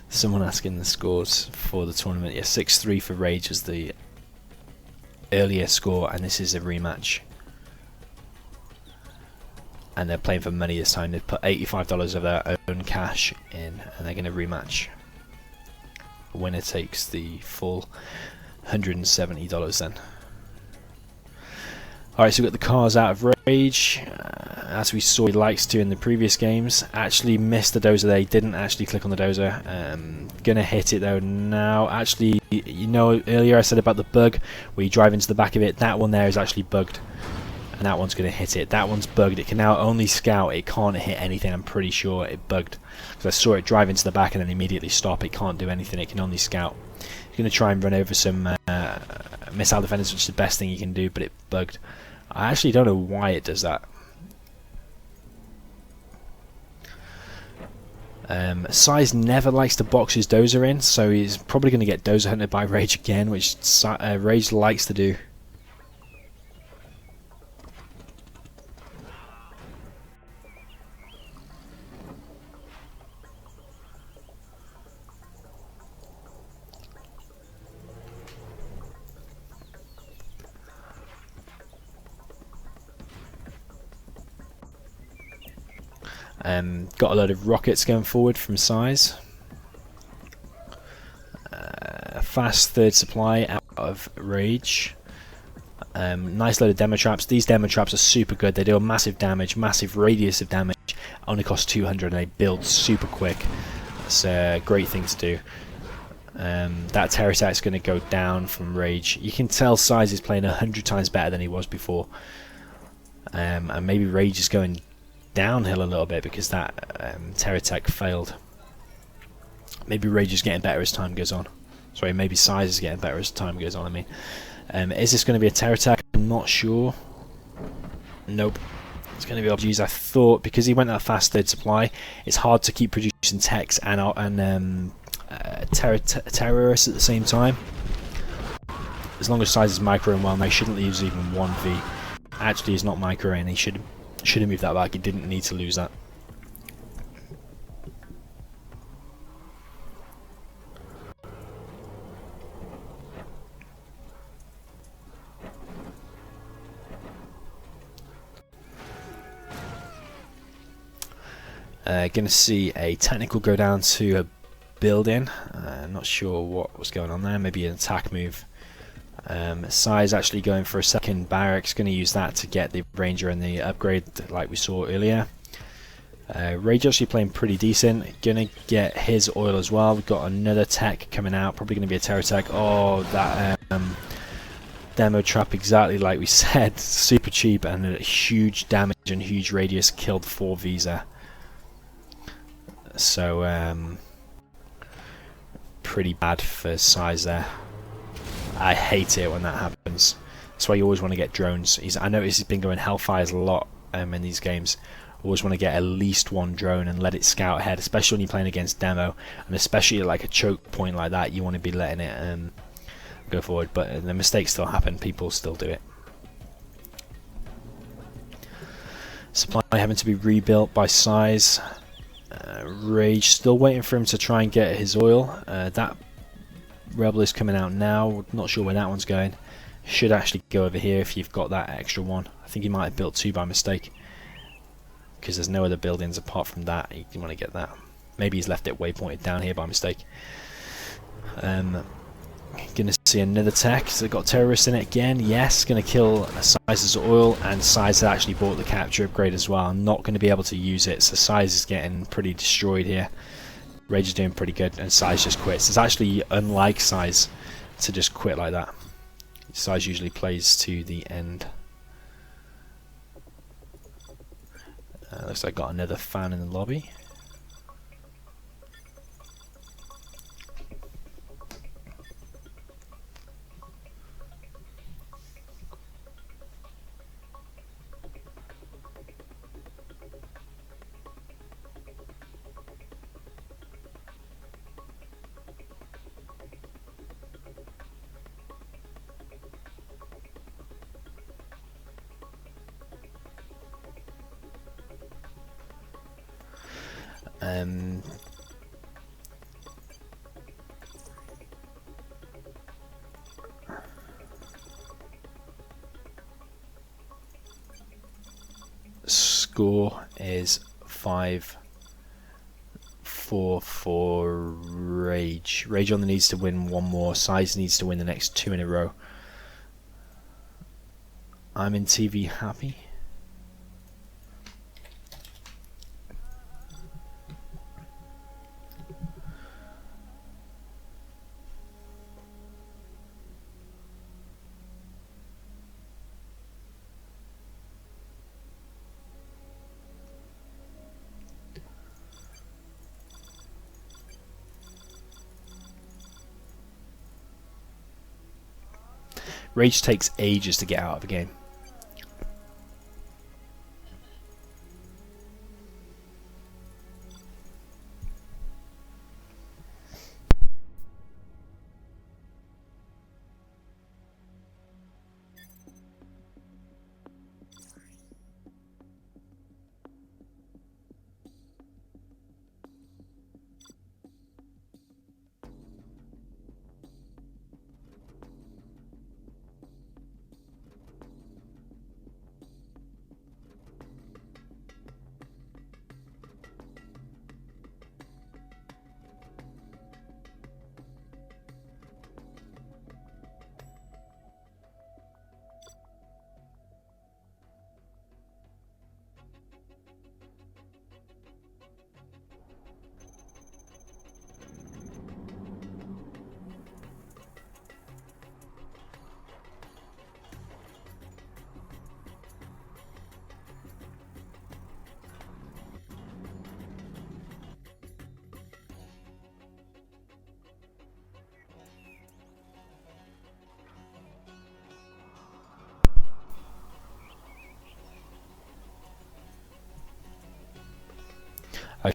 Someone asking the scores for the tournament. Yeah, 6-3 for RaGe was the earlier score, and this is a rematch. And they're playing for money this time. They've put $85 of their own cash in, and they're going to rematch. The winner takes the full $170 then. Alright, so we've got the cars out of RaGe. As we saw, he likes to in the previous games. Actually missed the dozer there. He didn't actually click on the dozer. Gonna hit it though now. Actually, you know, earlier I said about the bug where you drive into the back of it. That one there is actually bugged. And that one's going to hit it. That one's bugged. It can now only scout. It can't hit anything. I'm pretty sure it bugged. Because I saw it drive into the back and then immediately stop. It can't do anything. It can only scout. You're going to try and run over some missile defenders, which is the best thing you can do, but it bugged. I actually don't know why it does that. SiZe never likes to box his dozer in, so he's probably going to get dozer hunted by RaGe again, which RaGe likes to do. Got a load of rockets going forward from SiZe. Fast third supply out of RaGe. Nice load of demo traps. These demo traps are super good. They do a massive damage, massive radius of damage. Only cost 200 and they build super quick. That's a great thing to do. That terror attack is going to go down from RaGe. You can tell SiZe is playing 100 times better than he was before. And maybe RaGe is going downhill a little bit because that terror attack failed. Maybe RaGe is getting better as time goes on. Sorry, maybe SiZe is getting better as time goes on, I mean. Is this going to be a terror attack? I'm not sure. Nope. It's going to be RPGs. I thought because he went that fast third supply, it's hard to keep producing techs and terrorists at the same time. As long as SiZe is micro and well, they shouldn't lose even 1v. Actually, he's not micro and he should have moved that back. He didn't need to lose that. Going to see a technical go down to a building. Not sure what was going on there. Maybe an attack move. SiZe actually going for a second barracks. Going to use that to get the ranger and the upgrade like we saw earlier. RaGe actually playing pretty decent. Going to get his oil as well. We've got another tech coming out. Probably going to be a terror attack. Oh, that demo trap, exactly like we said. Super cheap and a huge damage and huge radius. Killed 4 Visa. So pretty bad for SiZe there. I hate it when that happens. That's why you always want to get drones. I noticed he's been going Hellfires a lot in these games. Always want to get at least one drone and let it scout ahead, especially when you're playing against demo, and especially at like a choke point like that, you want to be letting it go forward. But the mistakes still happen. People still do it. Supply having to be rebuilt by SiZe. RaGe still waiting for him to try and get his oil. That rebel is coming out now. Not sure where that one's going. Should actually go over here if you've got that extra one. I think he might have built 2 by mistake because there's no other buildings apart from that. You want to get that. Maybe he's left it waypointed down here by mistake. Gonna see another tech. So they've got terrorists in it again. Yes, gonna kill SiZe's oil, and SiZe actually bought the capture upgrade as well. I'm not going to be able to use it, so SiZe is getting pretty destroyed here. RaGe is doing pretty good, and SiZe just quits. It's actually unlike SiZe to just quit like that. SiZe usually plays to the end. Looks like I got another fan in the lobby. Score is 5-4 for RaGe. RaGe only needs to win 1 more. SiZe needs to win the next 2 in a row. I'm in TV happy. RaGe takes ages to get out of a game.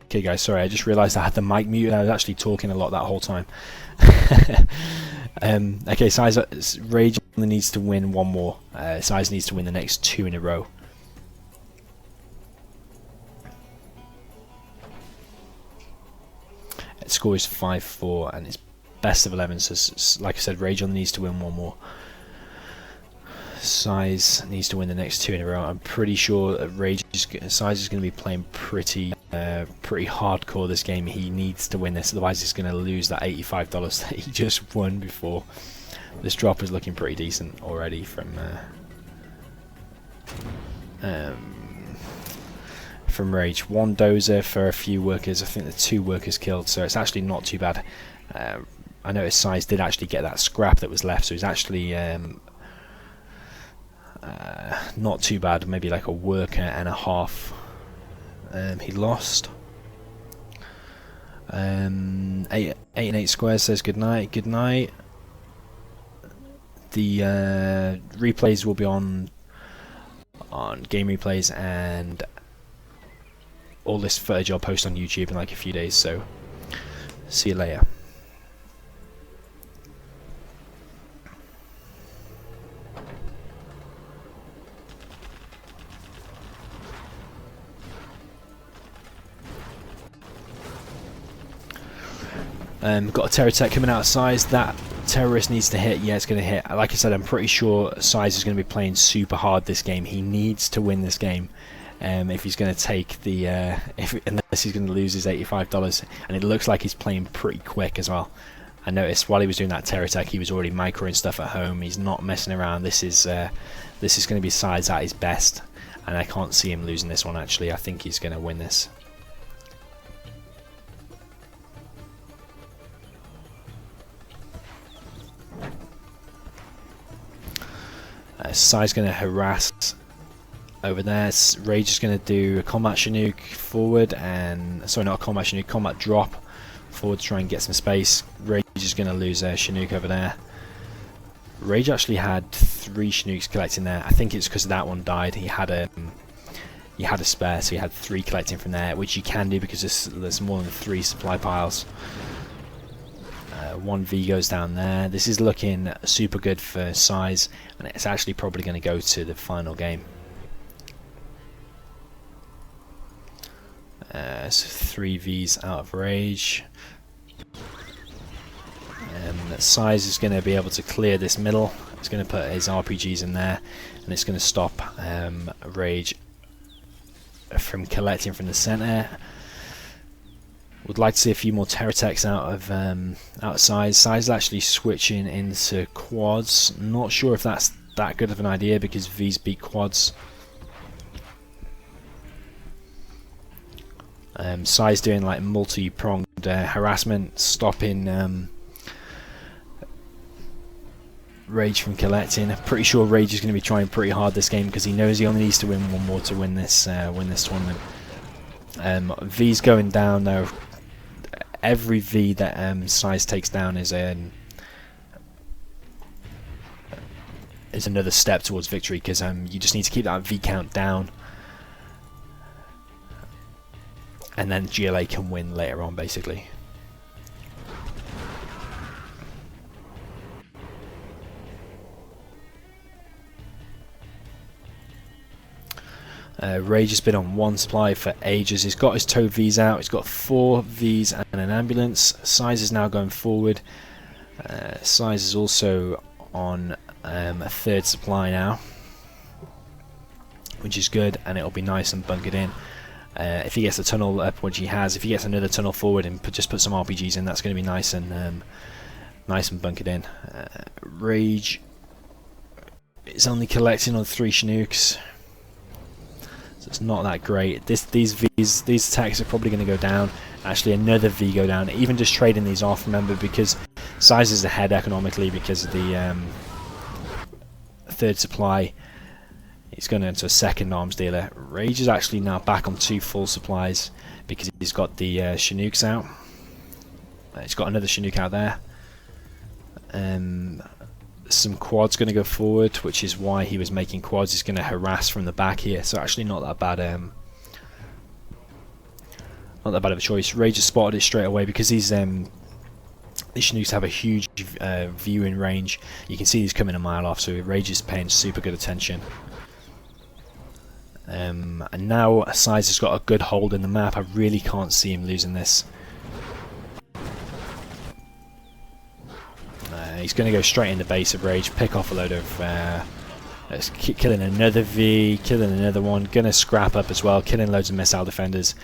Okay guys, sorry, I just realised I had the mic muted. I was actually talking a lot that whole time. Okay, SiZe, RaGe only needs to win one more. SiZe needs to win the next 2 in a row. Its score is 5-4 and it's best of 11, so like I said, RaGe only needs to win one more. SiZe needs to win the next 2 in a row. I'm pretty sure SiZe is going to be playing pretty hardcore this game. He needs to win this, otherwise he's going to lose that $85 that he just won before. This drop is looking pretty decent already from RaGe. 1 dozer for a few workers. I think the 2 workers killed, so it's actually not too bad. I noticed SiZe did actually get that scrap that was left, so he's actually not too bad. Maybe like a worker and a half he lost. 8 and 8 squares says good night. Good night. The replays will be on game replays, and all this footage I'll post on YouTube in like a few days, so see you later. Got a terror tech coming out of SiZe. That terrorist needs to hit. Yeah, it's going to hit. Like I said, I'm pretty sure SiZe is going to be playing super hard this game. He needs to win this game if he's going to take the unless he's going to lose his $85. And it looks like he's playing pretty quick as well. I noticed while he was doing that terror tech, he was already microing stuff at home. He's not messing around. This is going to be SiZe at his best, and I can't see him losing this one. Actually, I think he's going to win this. SiZe going to harass over there. RaGe is going to do a combat Chinook forward, and sorry, not a combat Chinook, combat drop forward to try and get some space. RaGe is going to lose a Chinook over there. RaGe actually had 3 Chinooks collecting there. I think it's because that one died. He had a spare, so he had 3 collecting from there, which you can do because there's more than 3 supply piles. 1 V goes down there. This is looking super good for SiZe, and it's actually probably going to go to the final game. So 3 Vs out of RaGe. SiZe is going to be able to clear this middle. It's going to put his RPGs in there, and it's going to stop RaGe from collecting from the center. Would like to see a few more terror techs out of SiZe. SiZe is actually switching into quads. Not sure if that's that good of an idea because V's beat quads. SiZe doing like multi-pronged harassment, stopping RaGe from collecting. Pretty sure RaGe is going to be trying pretty hard this game because he knows he only needs to win one more to win this tournament. V's going down now. Every V that SiZe takes down is another step towards victory because you just need to keep that V count down, and then GLA can win later on, basically. RaGe has been on 1 supply for ages. He's got his tow Vs out. He's got 4 Vs and an ambulance. SiZe is now going forward. SiZe is also on a 3rd supply now, which is good, and it'll be nice and bunkered in. If he gets a tunnel up, which he has, if he gets another tunnel forward and just put some RPGs in, that's going to be nice and bunkered in. RaGe is only collecting on 3 Chinooks. It's not that great. These attacks are probably going to go down. Actually, another V go down. Even just trading these off, remember, because SiZe is ahead economically because of the 3rd supply. He's going into a 2nd arms dealer. RaGe is actually now back on 2 full supplies because he's got the Chinooks out. He's got another Chinook out there. Some quads going to go forward, which is why he was making quads. He's going to harass from the back here, so actually not that bad. Not not that bad of a choice. RaGe has spotted it straight away because these Chinooks have a huge viewing range. You can see he's coming a mile off, so RaGe is paying super good attention. And now SiZe has got a good hold in the map. I really can't see him losing this. He's going to go straight in the base of RaGe, pick off a load of... killing another V, killing another one, going to scrap up as well, killing loads of missile defenders.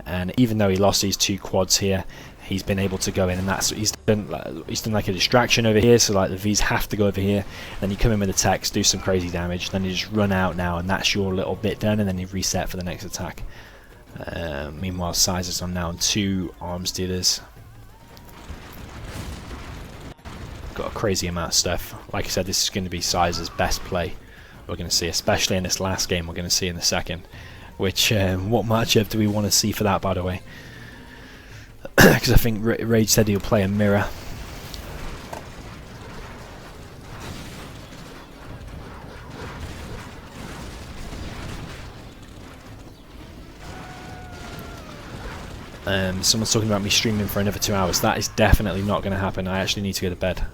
And even though he lost these 2 quads here, he's been able to go in, and that's he's done like a distraction over here, so like the Vs have to go over here, then you come in with the techs, do some crazy damage, then you just run out now, and that's your little bit done, and then you reset for the next attack. Meanwhile, SiZe is on now on 2 arms dealers. Got a crazy amount of stuff. Like I said, this is going to be SiZe's best play we're going to see, especially in this last game we're going to see in the second. Which, what matchup do we want to see for that, by the way? Because I think RaGe said he'll play a mirror. Someone's talking about me streaming for another 2 hours. That is definitely not going to happen. I actually need to go to bed.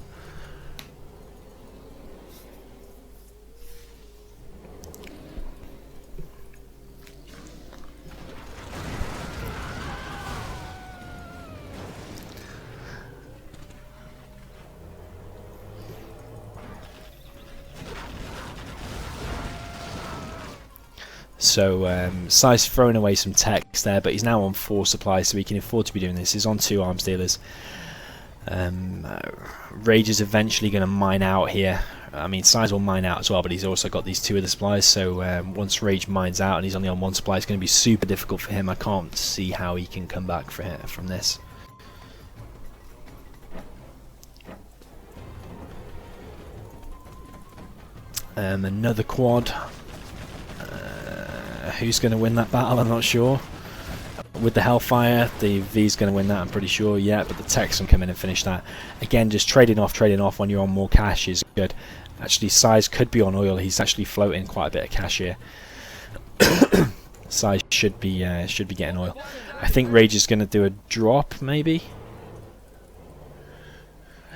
So SiZe's throwing away some techs there, but he's now on 4 supplies, so he can afford to be doing this. He's on 2 arms dealers. RaGe is eventually going to mine out here. I mean, SiZe will mine out as well, but he's also got these 2 other supplies, so once RaGe mines out and he's only on 1 supply, it's going to be super difficult for him. I can't see how he can come back from this. Another quad. Who's going to win that battle? I'm not sure. With the Hellfire, the V's going to win that, I'm pretty sure. Yeah, but the techs can come in and finish that. Again, just trading off when you're on more cash is good. Actually, SiZe could be on oil. He's actually floating quite a bit of cash here. SiZe should be getting oil. I think RaGe is going to do a drop, maybe.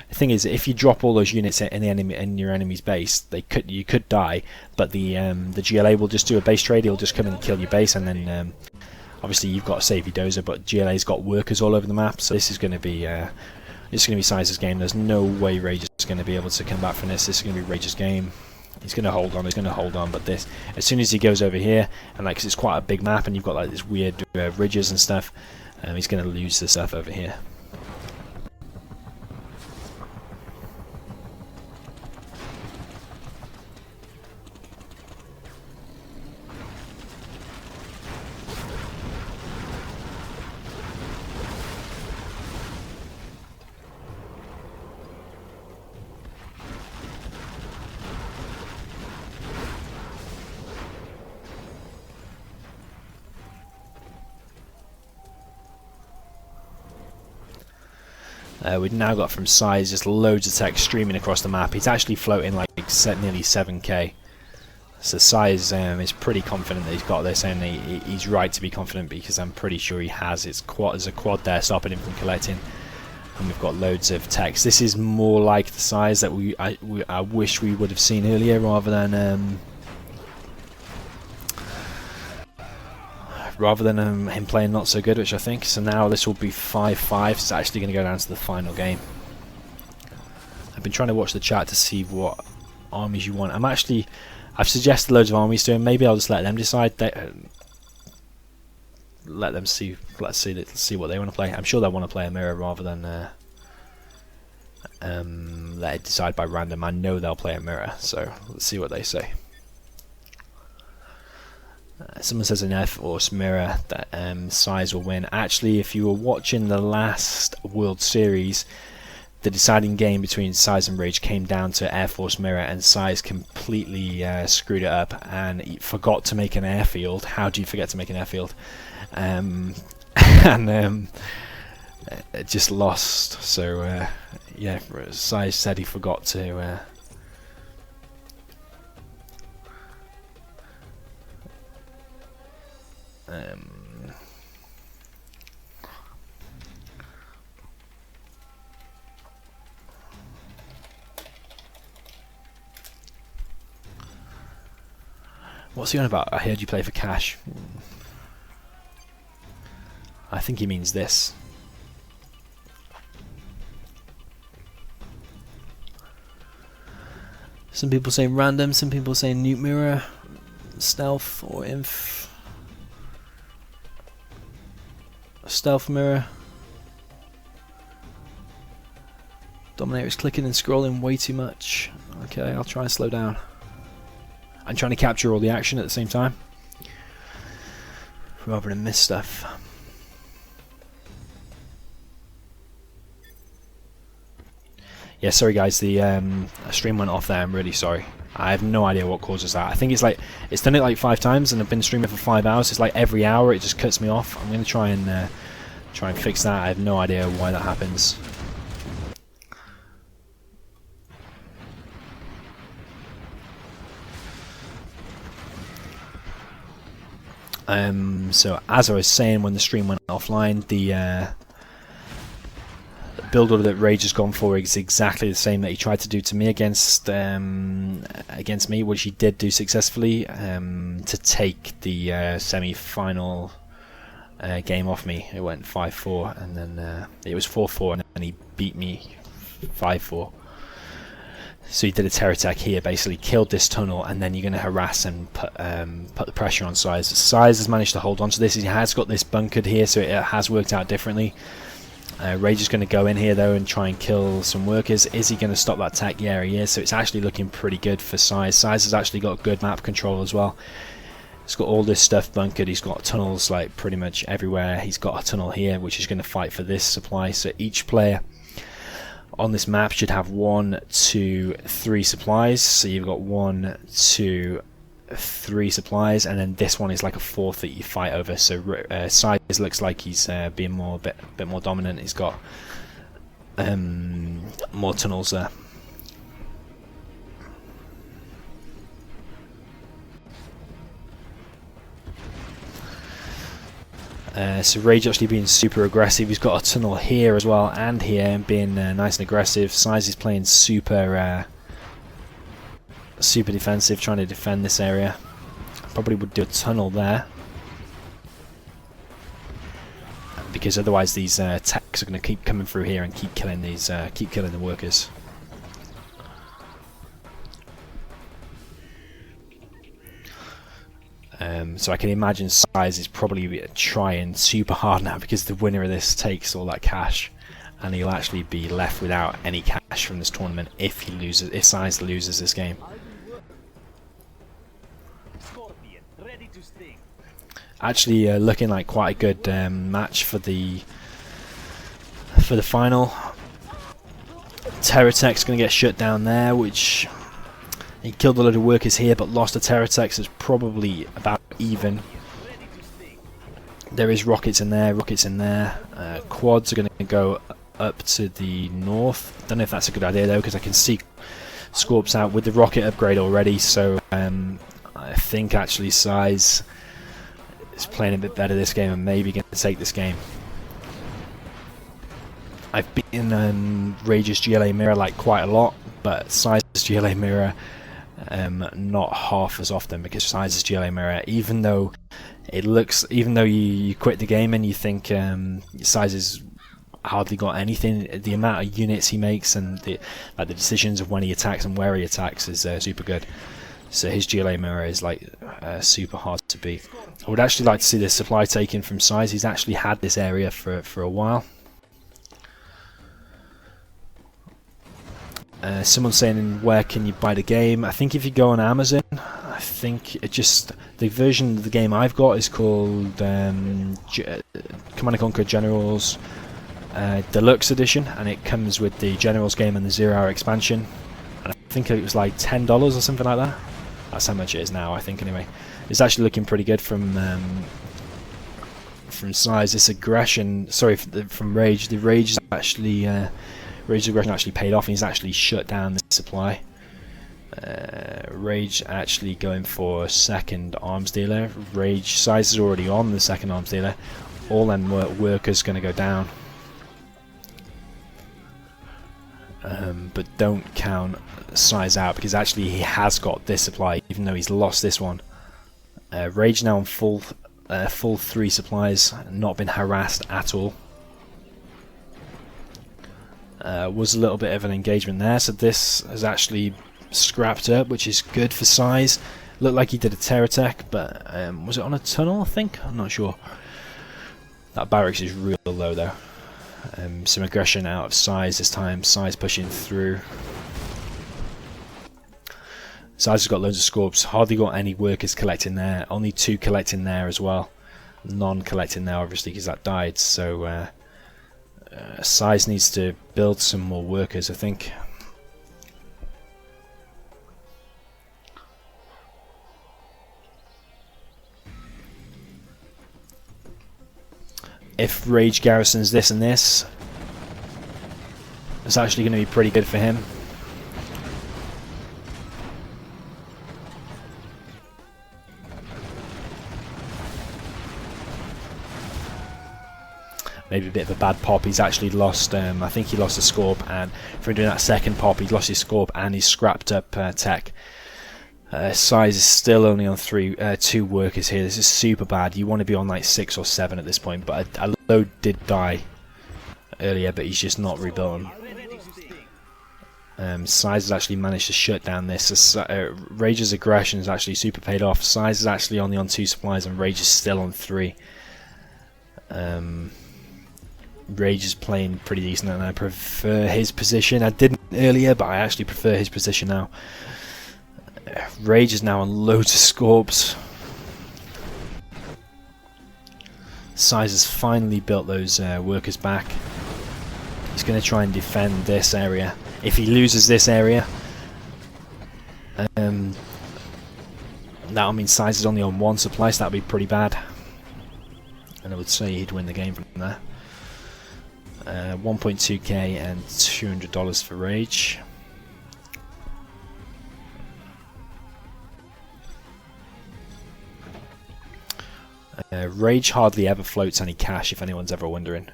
The thing is, if you drop all those units in your enemy's base, you could die. But the GLA will just do a base trade. He'll just come and kill your base, and then obviously you've got to save your dozer. But GLA's got workers all over the map, so this is going to be SiZe's game. There's no way RaGe is going to be able to come back from this. This is going to be RaGe's game. He's going to hold on. He's going to hold on. But this, as soon as he goes over here, and like, 'cause it's quite a big map, and you've got like this weird ridges and stuff, he's going to lose the stuff over here. We've now got from SiZe just loads of tech streaming across the map. He's actually floating like nearly 7k. So SiZe is pretty confident that he's got this, and he's right to be confident because I'm pretty sure he has. There's a quad there stopping him from collecting, and we've got loads of techs. This is more like the SiZe that I wish we would have seen earlier, rather than him playing not so good, which I think. So now this will be 5-5. It's actually going to go down to the final game. I've been trying to watch the chat to see what armies you want. I've suggested loads of armies to him. Maybe I'll just let them decide. Let them see. Let's see what they want to play. I'm sure they'll want to play a mirror rather than let it decide by random. I know they'll play a mirror, so let's see what they say. Someone says an Air Force mirror that SiZe will win. Actually, if you were watching the last World Series, the deciding game between SiZe and RaGe came down to Air Force mirror, and SiZe completely screwed it up and he forgot to make an airfield. How do you forget to make an airfield? And it just lost. So yeah, SiZe said he forgot to. What's he on about? I heard you play for cash. I think he means this. Some people say random, some people say nuke mirror, stealth or inf. Stealth mirror. DoMiNaToR is clicking and scrolling way too much. Okay, I'll try and slow down. I'm trying to capture all the action at the same time, rather than miss stuff. Yeah, sorry guys, the stream went off there. I'm really sorry. I have no idea what causes that. I think it's like it's done it like 5 times, and I've been streaming for 5 hours. It's like every hour it just cuts me off. I'm gonna try and fix that. I have no idea why that happens. So as I was saying, when the stream went offline, the build order that RaGe has gone for is exactly the same that he tried to do to me against me, which he did do successfully, to take the semi-final game off me. It went 5-4, and then it was 4-4, and then he beat me 5-4. So he did a terror attack here, basically killed this tunnel, and then you're going to harass and put the pressure on SiZe. SiZe has managed to hold on to this. He has got this bunkered here, so it has worked out differently. RaGe is going to go in here though and try and kill some workers. Is he going to stop that attack? Yeah, he is. So it's actually looking pretty good for SiZe. SiZe has actually got good map control as well. He's got all this stuff bunkered. He's got tunnels like pretty much everywhere. He's got a tunnel here which is going to fight for this supply. So each player on this map should have 1, 2, 3 supplies. So you've got 1, 2, 3 supplies, and then this one is like a 4th that you fight over. So SiZe looks like he's being bit more dominant. He's got more tunnels there. So RaGe actually being super aggressive. He's got a tunnel here as well, and here, and being nice and aggressive. SiZe is playing super defensive, trying to defend this area. Probably would do a tunnel there, because otherwise these techs are going to keep coming through here and keep killing these, keep killing the workers. So I can imagine SiZe is probably trying super hard now, because the winner of this takes all that cash, and he'll actually be left without any cash from this tournament if SiZe loses this game. Actually, looking like quite a good match for the final. Terratech's going to get shut down there, which he killed a load of workers here, but lost a Terratech, so it's probably about even. There is rockets in there, quads are going to go up to the north. Don't know if that's a good idea though, because I can see Scorps out with the rocket upgrade already, so I think actually SiZe is playing a bit better this game and maybe going to take this game. I've beaten RaGe's GLA mirror like quite a lot, but SiZe's GLA mirror not half as often, because SiZe's GLA mirror, even though you quit the game and you think SiZe's hardly got anything, the amount of units he makes and the decisions of when he attacks and where he attacks is super good. So his GLA mirror is like super hard to beat. I would actually like to see this supply taken from SiZe. He's actually had this area for a while. Someone's saying, where can you buy the game? I think if you go on Amazon, I think the version of the game I've got is called Command & Conquer Generals Deluxe Edition, and it comes with the Generals game and the 0 Hour expansion. And I think it was like $10 or something like that. That's how much it is now, I think, anyway. It's actually looking pretty good from SiZe. This aggression, sorry, from RaGe. The RaGe is actually RaGe's aggression actually paid off, and he's actually shut down the supply. RaGe actually going for second arms dealer. SiZe is already on the second arms dealer. All them workers going to go down. But don't count SiZe out, because actually he has got this supply, even though he's lost this one. RaGe now on full 3 supplies, not been harassed at all. Was a little bit of an engagement there, so this has actually scrapped up, which is good for SiZe. Looked like he did a terror attack, but was it on a tunnel, I think? I'm not sure. That barracks is real low though. Some aggression out of SiZe this time. SiZe pushing through. SiZe has got loads of scorps. Hardly got any workers collecting there. Only 2 collecting there as well. None collecting there obviously because that died. So SiZe needs to build some more workers, I think. If RaGe garrisons this and this, it's actually going to be pretty good for him. Maybe a bit of a bad pop. He's actually lost, I think he lost a scorp, and from doing that second pop he's lost his scorp and he's scrapped up tech. SiZe is still only on 2 workers here. This is super bad. You want to be on like 6 or 7 at this point, but a load did die earlier, but he's just not rebuilt them. SiZe has actually managed to shut down this. RaGe's aggression has actually super paid off. SiZe is actually only on 2 supplies and RaGe is still on 3. RaGe is playing pretty decent and I prefer his position. I didn't earlier, but I actually prefer his position now. RaGe is now on loads of scorps. SiZe has finally built those workers back. He's going to try and defend this area. If he loses this area, that'll mean SiZe is only on 1 supply, so that'll be pretty bad. And I would say he'd win the game from there. 1.2k and $200 for RaGe. RaGe hardly ever floats any cash, if anyone's ever wondering.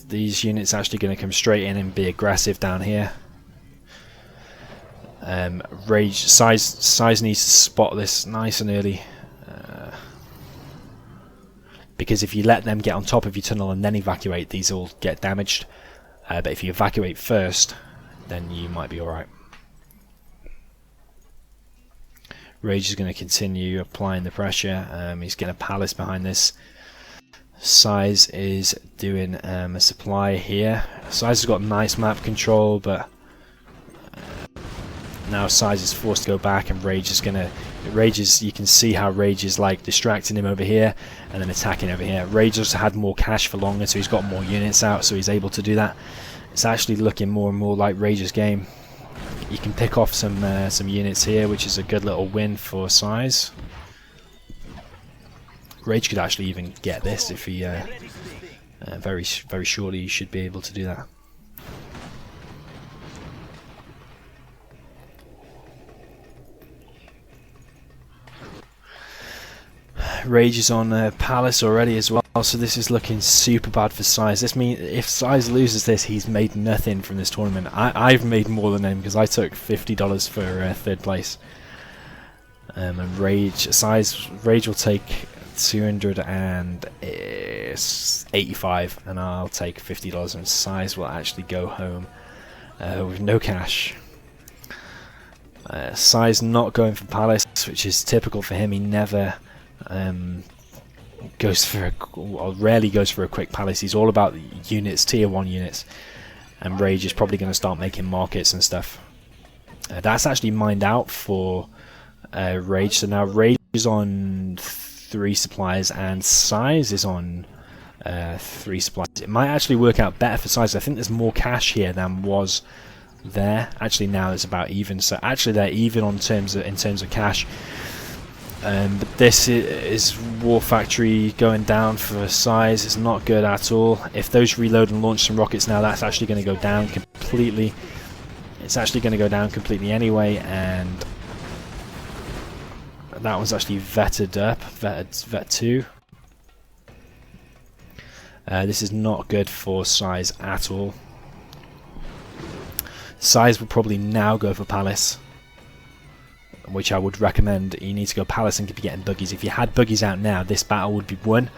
These units are actually going to come straight in and be aggressive down here. SiZe needs to spot this nice and early. Because if you let them get on top of your tunnel and then evacuate, these will get damaged. But if you evacuate first, then you might be alright. RaGe is going to continue applying the pressure. He's getting a palace behind this. SiZe is doing a supply here. SiZe has got nice map control, but now SiZe is forced to go back, and RaGe is going to... you can see how RaGe is like distracting him over here and then attacking over here. RaGe has had more cash for longer, so he's got more units out, so he's able to do that. It's actually looking more and more like RaGe's game. You can pick off some units here, which is a good little win for SiZe. RaGe could actually even get this if he very shortly he should be able to do that. RaGe is on Palace already as well, so this is looking super bad for SiZe. This means if SiZe loses this, he's made nothing from this tournament. I've made more than him because I took $50 for 3rd place. And RaGe will take 285, and I'll take $50, and SiZe will actually go home with no cash. SiZe not going for Palace, which is typical for him. He never goes for rarely goes for a quick palace. He's all about units, tier 1 units, and RaGe is probably going to start making markets and stuff. That's actually mined out for RaGe, so now RaGe is on 3 supplies and SiZe is on 3 supplies. It might actually work out better for SiZe. I think there's more cash here than was there. Actually now it's about even, so actually they're even in terms of cash. But this is War Factory going down for SiZe. It's not good at all. If those reload and launch some rockets now, that's actually going to go down completely. It's actually going to go down completely anyway, and that was actually vetted up, vet 2. This is not good for SiZe at all. SiZe will probably now go for Palace. which I would recommend. You need to go palace and be getting buggies. If you had buggies out now, this battle would be won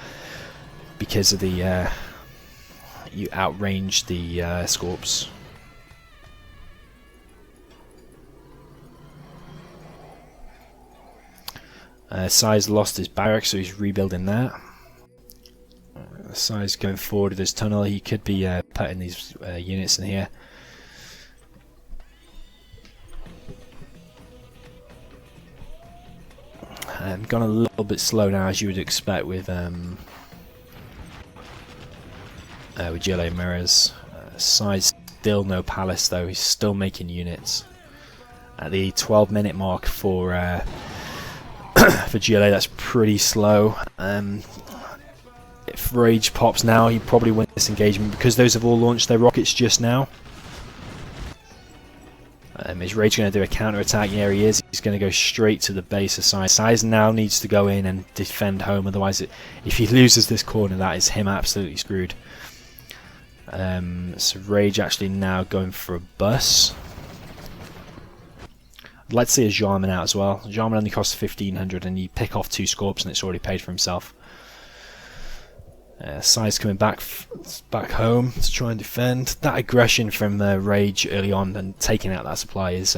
because of the you outrange the Scorps. SiZe lost his barracks, so he's rebuilding that. SiZe going forward with his tunnel. He could be putting these units in here. Gone a little bit slow now, as you would expect with GLA mirrors. SiZe still no palace though. He's still making units. At the 12-minute mark for for GLA, that's pretty slow. If RaGe pops now, he probably wins this engagement because those have all launched their rockets just now. Is RaGe going to do a counter-attack? Yeah, he is. He's going to go straight to the base of SiZe. SiZe now needs to go in and defend home, otherwise if he loses this corner, that is him absolutely screwed. So RaGe actually now going for a bus. I'd like to see a Jarman out as well. Jarman only costs 1500 and you pick off 2 Scorps and it's already paid for himself. SiZe coming back home to try and defend. That aggression from RaGe early on and taking out that supply is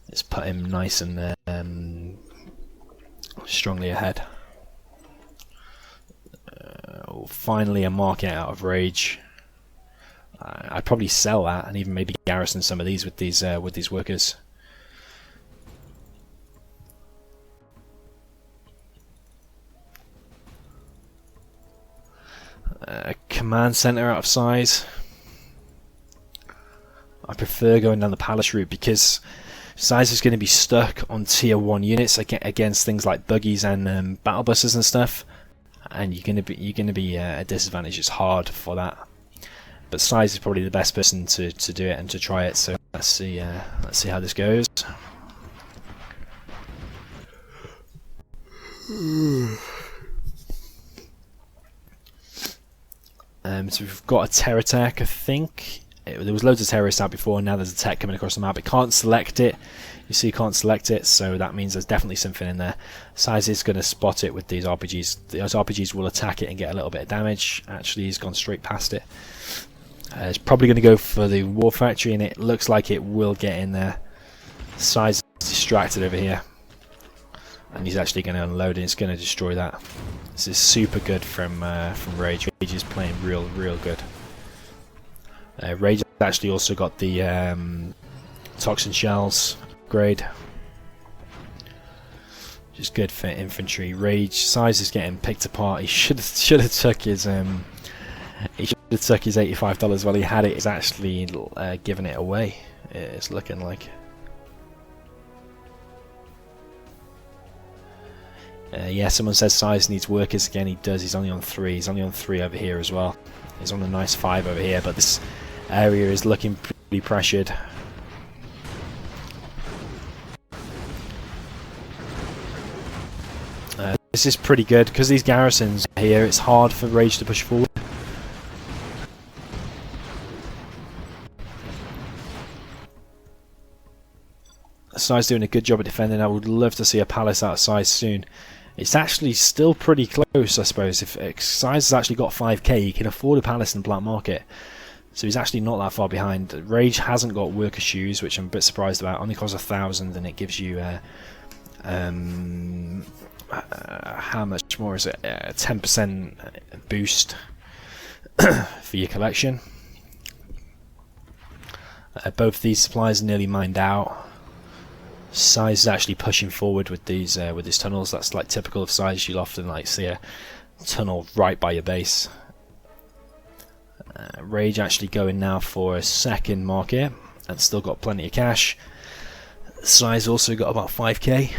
it's put him nice and strongly ahead. Finally a market out of RaGe. I'd probably sell that and even maybe garrison some of these with these workers. Command center out of SiZe. I prefer going down the palace route because SiZe is going to be stuck on tier 1 units against things like buggies and battle buses and stuff, and you're going to be at a disadvantage. It's hard for that, but SiZe is probably the best person to do it and to try it. So let's see how this goes. So we've got a terror tech, I think. There was loads of terrorists out before, and now there's a tech coming across the map. It can't select it. You see, you can't select it, so that means there's definitely something in there. SiZe is going to spot it with these RPGs. Those RPGs will attack it and get a little bit of damage. Actually, he's gone straight past it. It's probably going to go for the war factory, and it looks like it will get in there. SiZe is distracted over here, and he's actually going to unload it. It's going to destroy that. This is super good from RaGe. RaGe is playing real good. RaGe actually also got the toxin shells upgrade, which is good for infantry. RaGe SiZe is getting picked apart. He should have took his $85 while he had it. He's actually giving it away. It's looking like. Yeah, someone says SiZe needs workers again. He does. He's only on 3. He's only on 3 over here as well. He's on a nice 5 over here, but this area is looking pretty pressured. This is pretty good because these garrisons here, it's hard for RaGe to push forward. SiZe doing a good job at defending. I would love to see a palace out of SiZe soon. It's actually still pretty close, I suppose. If SiZe has actually got 5k, he can afford a palace in the black market. So he's actually not that far behind. RaGe hasn't got worker shoes, which I'm a bit surprised about. Only costs 1,000 and it gives you how much more is it? 10% boost for your collection. Both these supplies are nearly mined out. SiZe is actually pushing forward with these tunnels. That's like typical of SiZe. You'll often like see a tunnel right by your base. RaGe actually going now for a second market and still got plenty of cash. SiZe also got about 5k.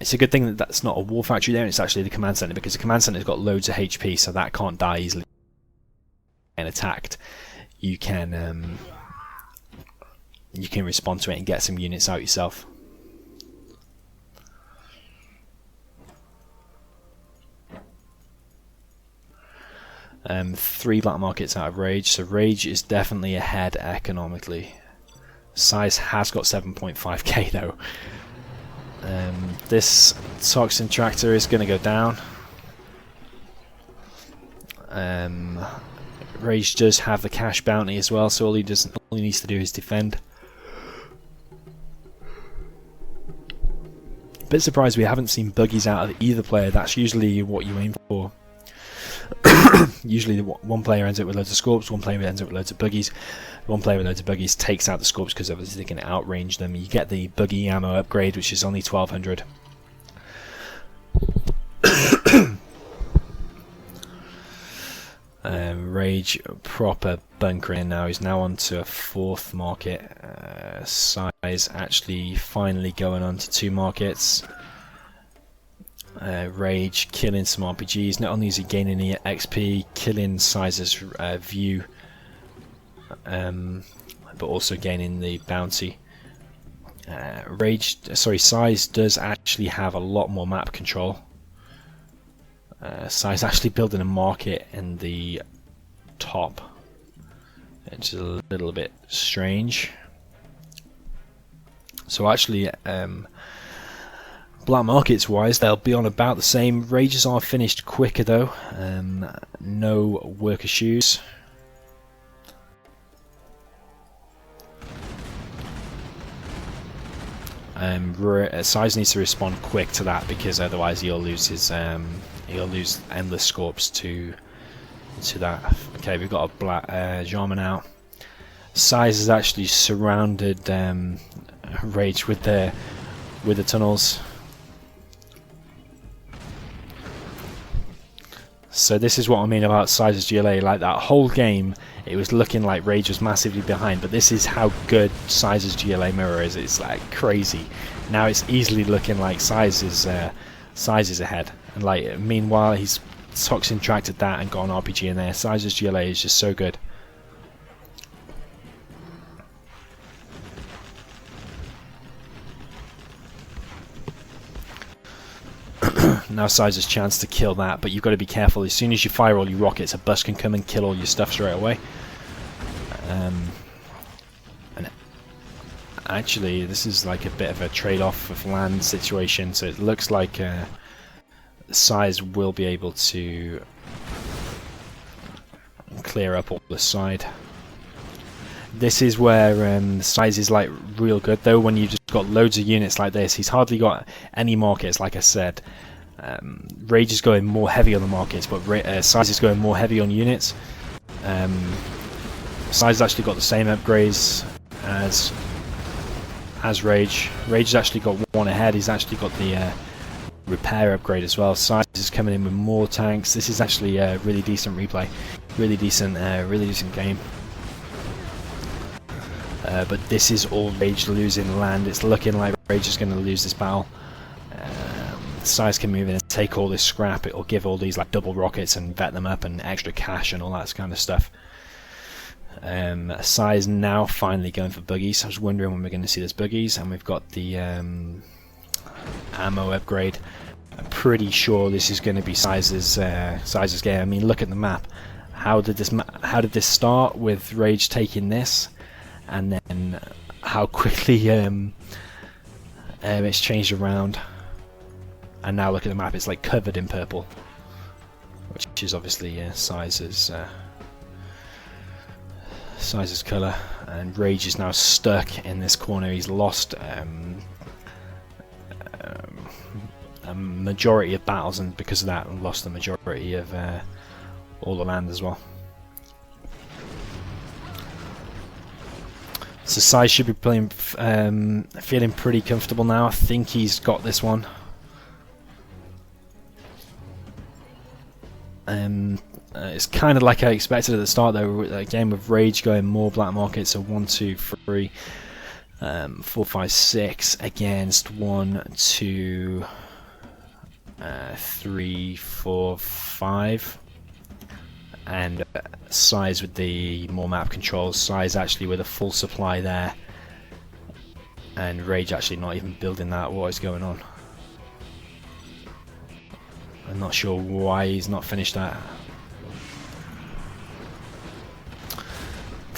It's a good thing that that's not a war factory there, and it's actually the command center, because the command center's got loads of HP, so that can't die easily. And attacked, you can respond to it and get some units out yourself. 3 black markets out of RaGe, so RaGe is definitely ahead economically. SiZe has got 7.5k though. This Toxin Tractor is going to go down. RaGe does have the cash bounty as well, so all he needs to do is defend. Bit surprised we haven't seen buggies out of either player. That's usually what you aim for. Usually one player ends up with loads of Scorps, one player ends up with loads of buggies. One player with loads of buggies takes out the Scorps because obviously they can outrange them. You get the buggy ammo upgrade, which is only 1200. RaGe proper bunkering now. He's now on to a 4th market. SiZe actually finally going on to 2 markets. RaGe killing some RPGs. Not only is he gaining the XP, killing SiZe's view, but also gaining the bounty. SiZe does actually have a lot more map control. SiZe actually building a market in the top, which is a little bit strange. So actually, black markets wise, they'll be on about the same. RaGes are finished quicker though. No worker shoes. SiZe needs to respond quick to that, because otherwise he'll lose his he'll lose endless Scorps to that. Okay, we've got a black Jama now. SiZe has actually surrounded RaGe with the tunnels. So this is what I mean about SiZe's GLA. Like that whole game, it was looking like RaGe was massively behind, but this is how good SiZe's GLA mirror is. It's like crazy. Now it's easily looking like SiZe is ahead. And like meanwhile, he's Toxin tracted that and got an RPG in there. SiZe's GLA is just so good. Now SiZe's chance to kill that, but you've got to be careful. As soon as you fire all your rockets, a bus can come and kill all your stuff straight away. And actually, this is like a bit of a trade-off of land situation, so it looks like SiZe will be able to clear up all the side. This is where SiZe is like real good though, when you've just got loads of units like this. He's hardly got any markets, like I said. RaGe is going more heavy on the markets, but SiZe is going more heavy on units. SiZe's actually got the same upgrades as RaGe. RaGe's actually got one ahead. He's actually got the repair upgrade as well. SiZe is coming in with more tanks. This is actually a really decent replay, really decent game. But this is all RaGe losing land. It's looking like RaGe is going to lose this battle. SiZe can move in and take all this scrap. It'll give all these like double rockets and vet them up and extra cash and all that kind of stuff. SiZe now finally going for buggies. I was wondering when we're going to see those buggies, and we've got the ammo upgrade. I'm pretty sure this is going to be SiZe's game. I mean, look at the map. How did this start with RaGe taking this, and then how quickly it's changed around? And now look at the map, it's like covered in purple, which is obviously SiZe's colour. And RaGe is now stuck in this corner. He's lost a majority of battles, and because of that lost the majority of all the land as well. So SiZe should be playing, feeling pretty comfortable now. I think he's got this one. It's kind of like I expected at the start though, again with RaGe going more black markets, so 1, 2, 3, 4, 5, 6 against 1, 2, 3, 4, 5, and SiZe with the more map controls. SiZe actually with a full supply there, and RaGe actually not even building that. What is going on? I'm not sure why he's not finished that.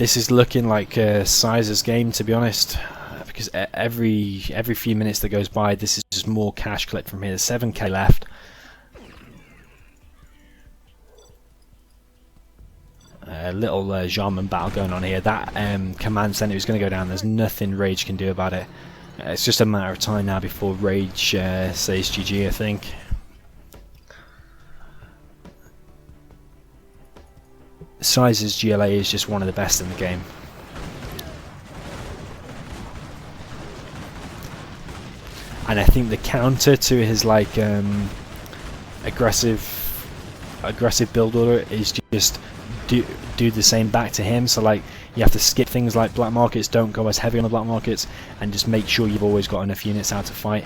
this is looking like SiZe's game, to be honest, because every few minutes that goes by, this is just more cash collect from here. There's 7k left. A little Jarman battle going on here. That command center is going to go down. There's nothing RaGe can do about it. It's just a matter of time now before RaGe says GG, I think. SiZe's GLA is just one of the best in the game. And I think the counter to his like aggressive build order is just do the same back to him. So like you have to skip things like black markets, don't go as heavy on the black markets, and just make sure you've always got enough units out to fight.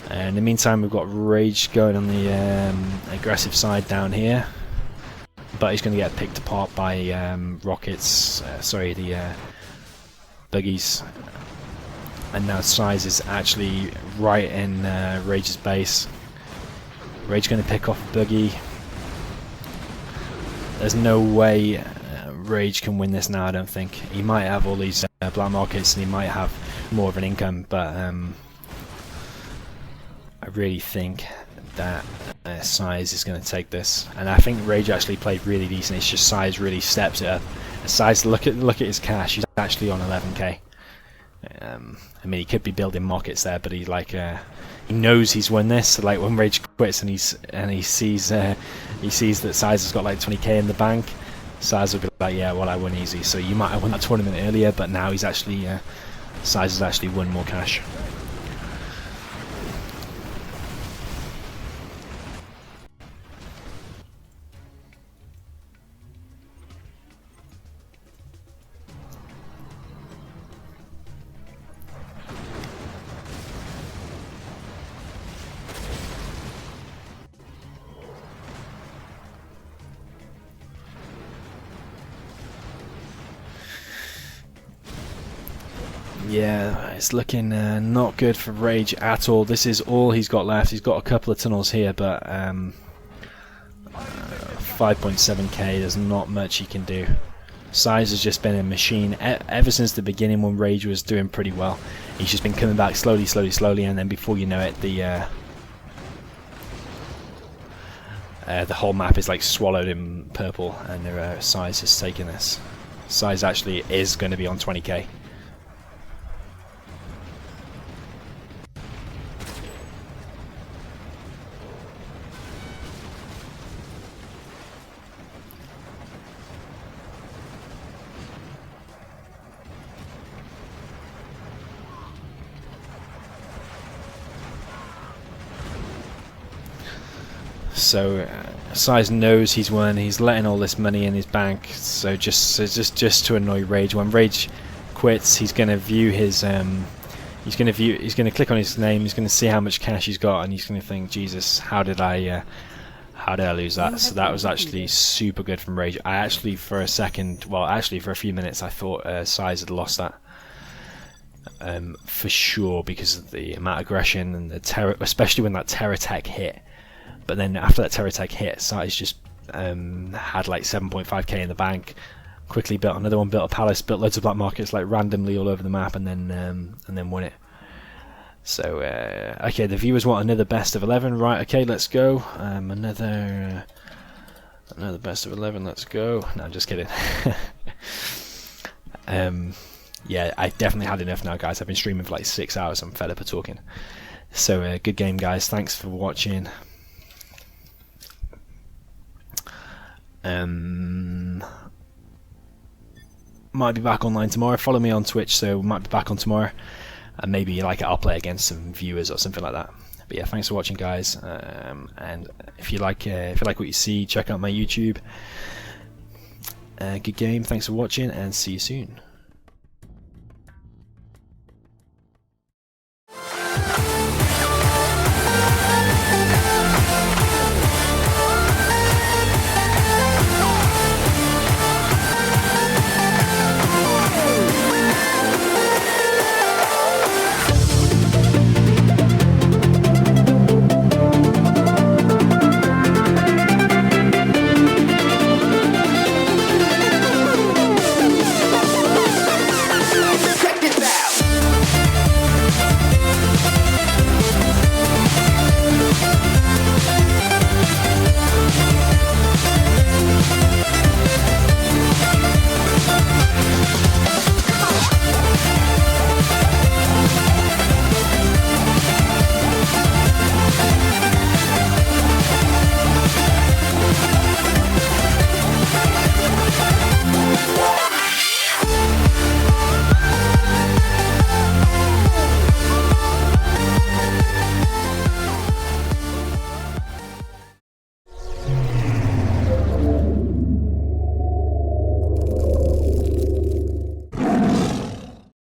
In the meantime, we've got RaGe going on the aggressive side down here, but he's going to get picked apart by rockets, sorry, the buggies. And now SiZe is actually right in RaGe's base. RaGe going to pick off a buggy. There's no way RaGe can win this now, I don't think. He might have all these black markets and he might have more of an income, but I really think that SiZe is going to take this. And I think RaGe actually played really decent. It's just SiZe really steps it up. SiZe, look at his cash. He's actually on 11k. I mean, he could be building markets there, but he knows he's won this. So like when RaGe quits and he sees that SiZe has got like 20k in the bank, SiZe will be like, yeah, well, I won easy. So you might have won that tournament earlier, but now he's actually SiZe has actually won more cash. Yeah, it's looking not good for RaGe at all. This is all he's got left. He's got a couple of tunnels here, but 5.7k, there's not much he can do. SiZe has just been a machine ever since the beginning when RaGe was doing pretty well. He's just been coming back slowly, and then before you know it, the whole map is like swallowed in purple, and SiZe has taken this. SiZe actually is going to be on 20k. So SiZe knows he's won. He's letting all this money in his bank. So just to annoy RaGe. When RaGe quits, he's going to view his he's going to click on his name. He's going to see how much cash he's got, and he's going to think, Jesus, how did I lose that? So that was actually super good from RaGe. I actually for a second, well, actually for a few minutes, I thought SiZe had lost that. For sure, because of the amount of aggression and the terror, especially when that terror tech hit. But then after that terror tech hit, SiZe just had like 7.5k in the bank. Quickly built another one, built a palace, built loads of black markets like randomly all over the map, and then won it. So okay, the viewers want another best of 11, right? Okay, let's go. Another best of 11. Let's go. No, I'm just kidding. Yeah, I definitely had enough now, guys. I've been streaming for like 6 hours. I'm fed up of talking. So good game, guys. Thanks for watching. Might be back online tomorrow. Follow me on Twitch, so might be back on tomorrow, and maybe like I'll play against some viewers or something like that. But yeah, thanks for watching, guys. And if you like what you see, check out my YouTube. Good game. Thanks for watching, and see you soon.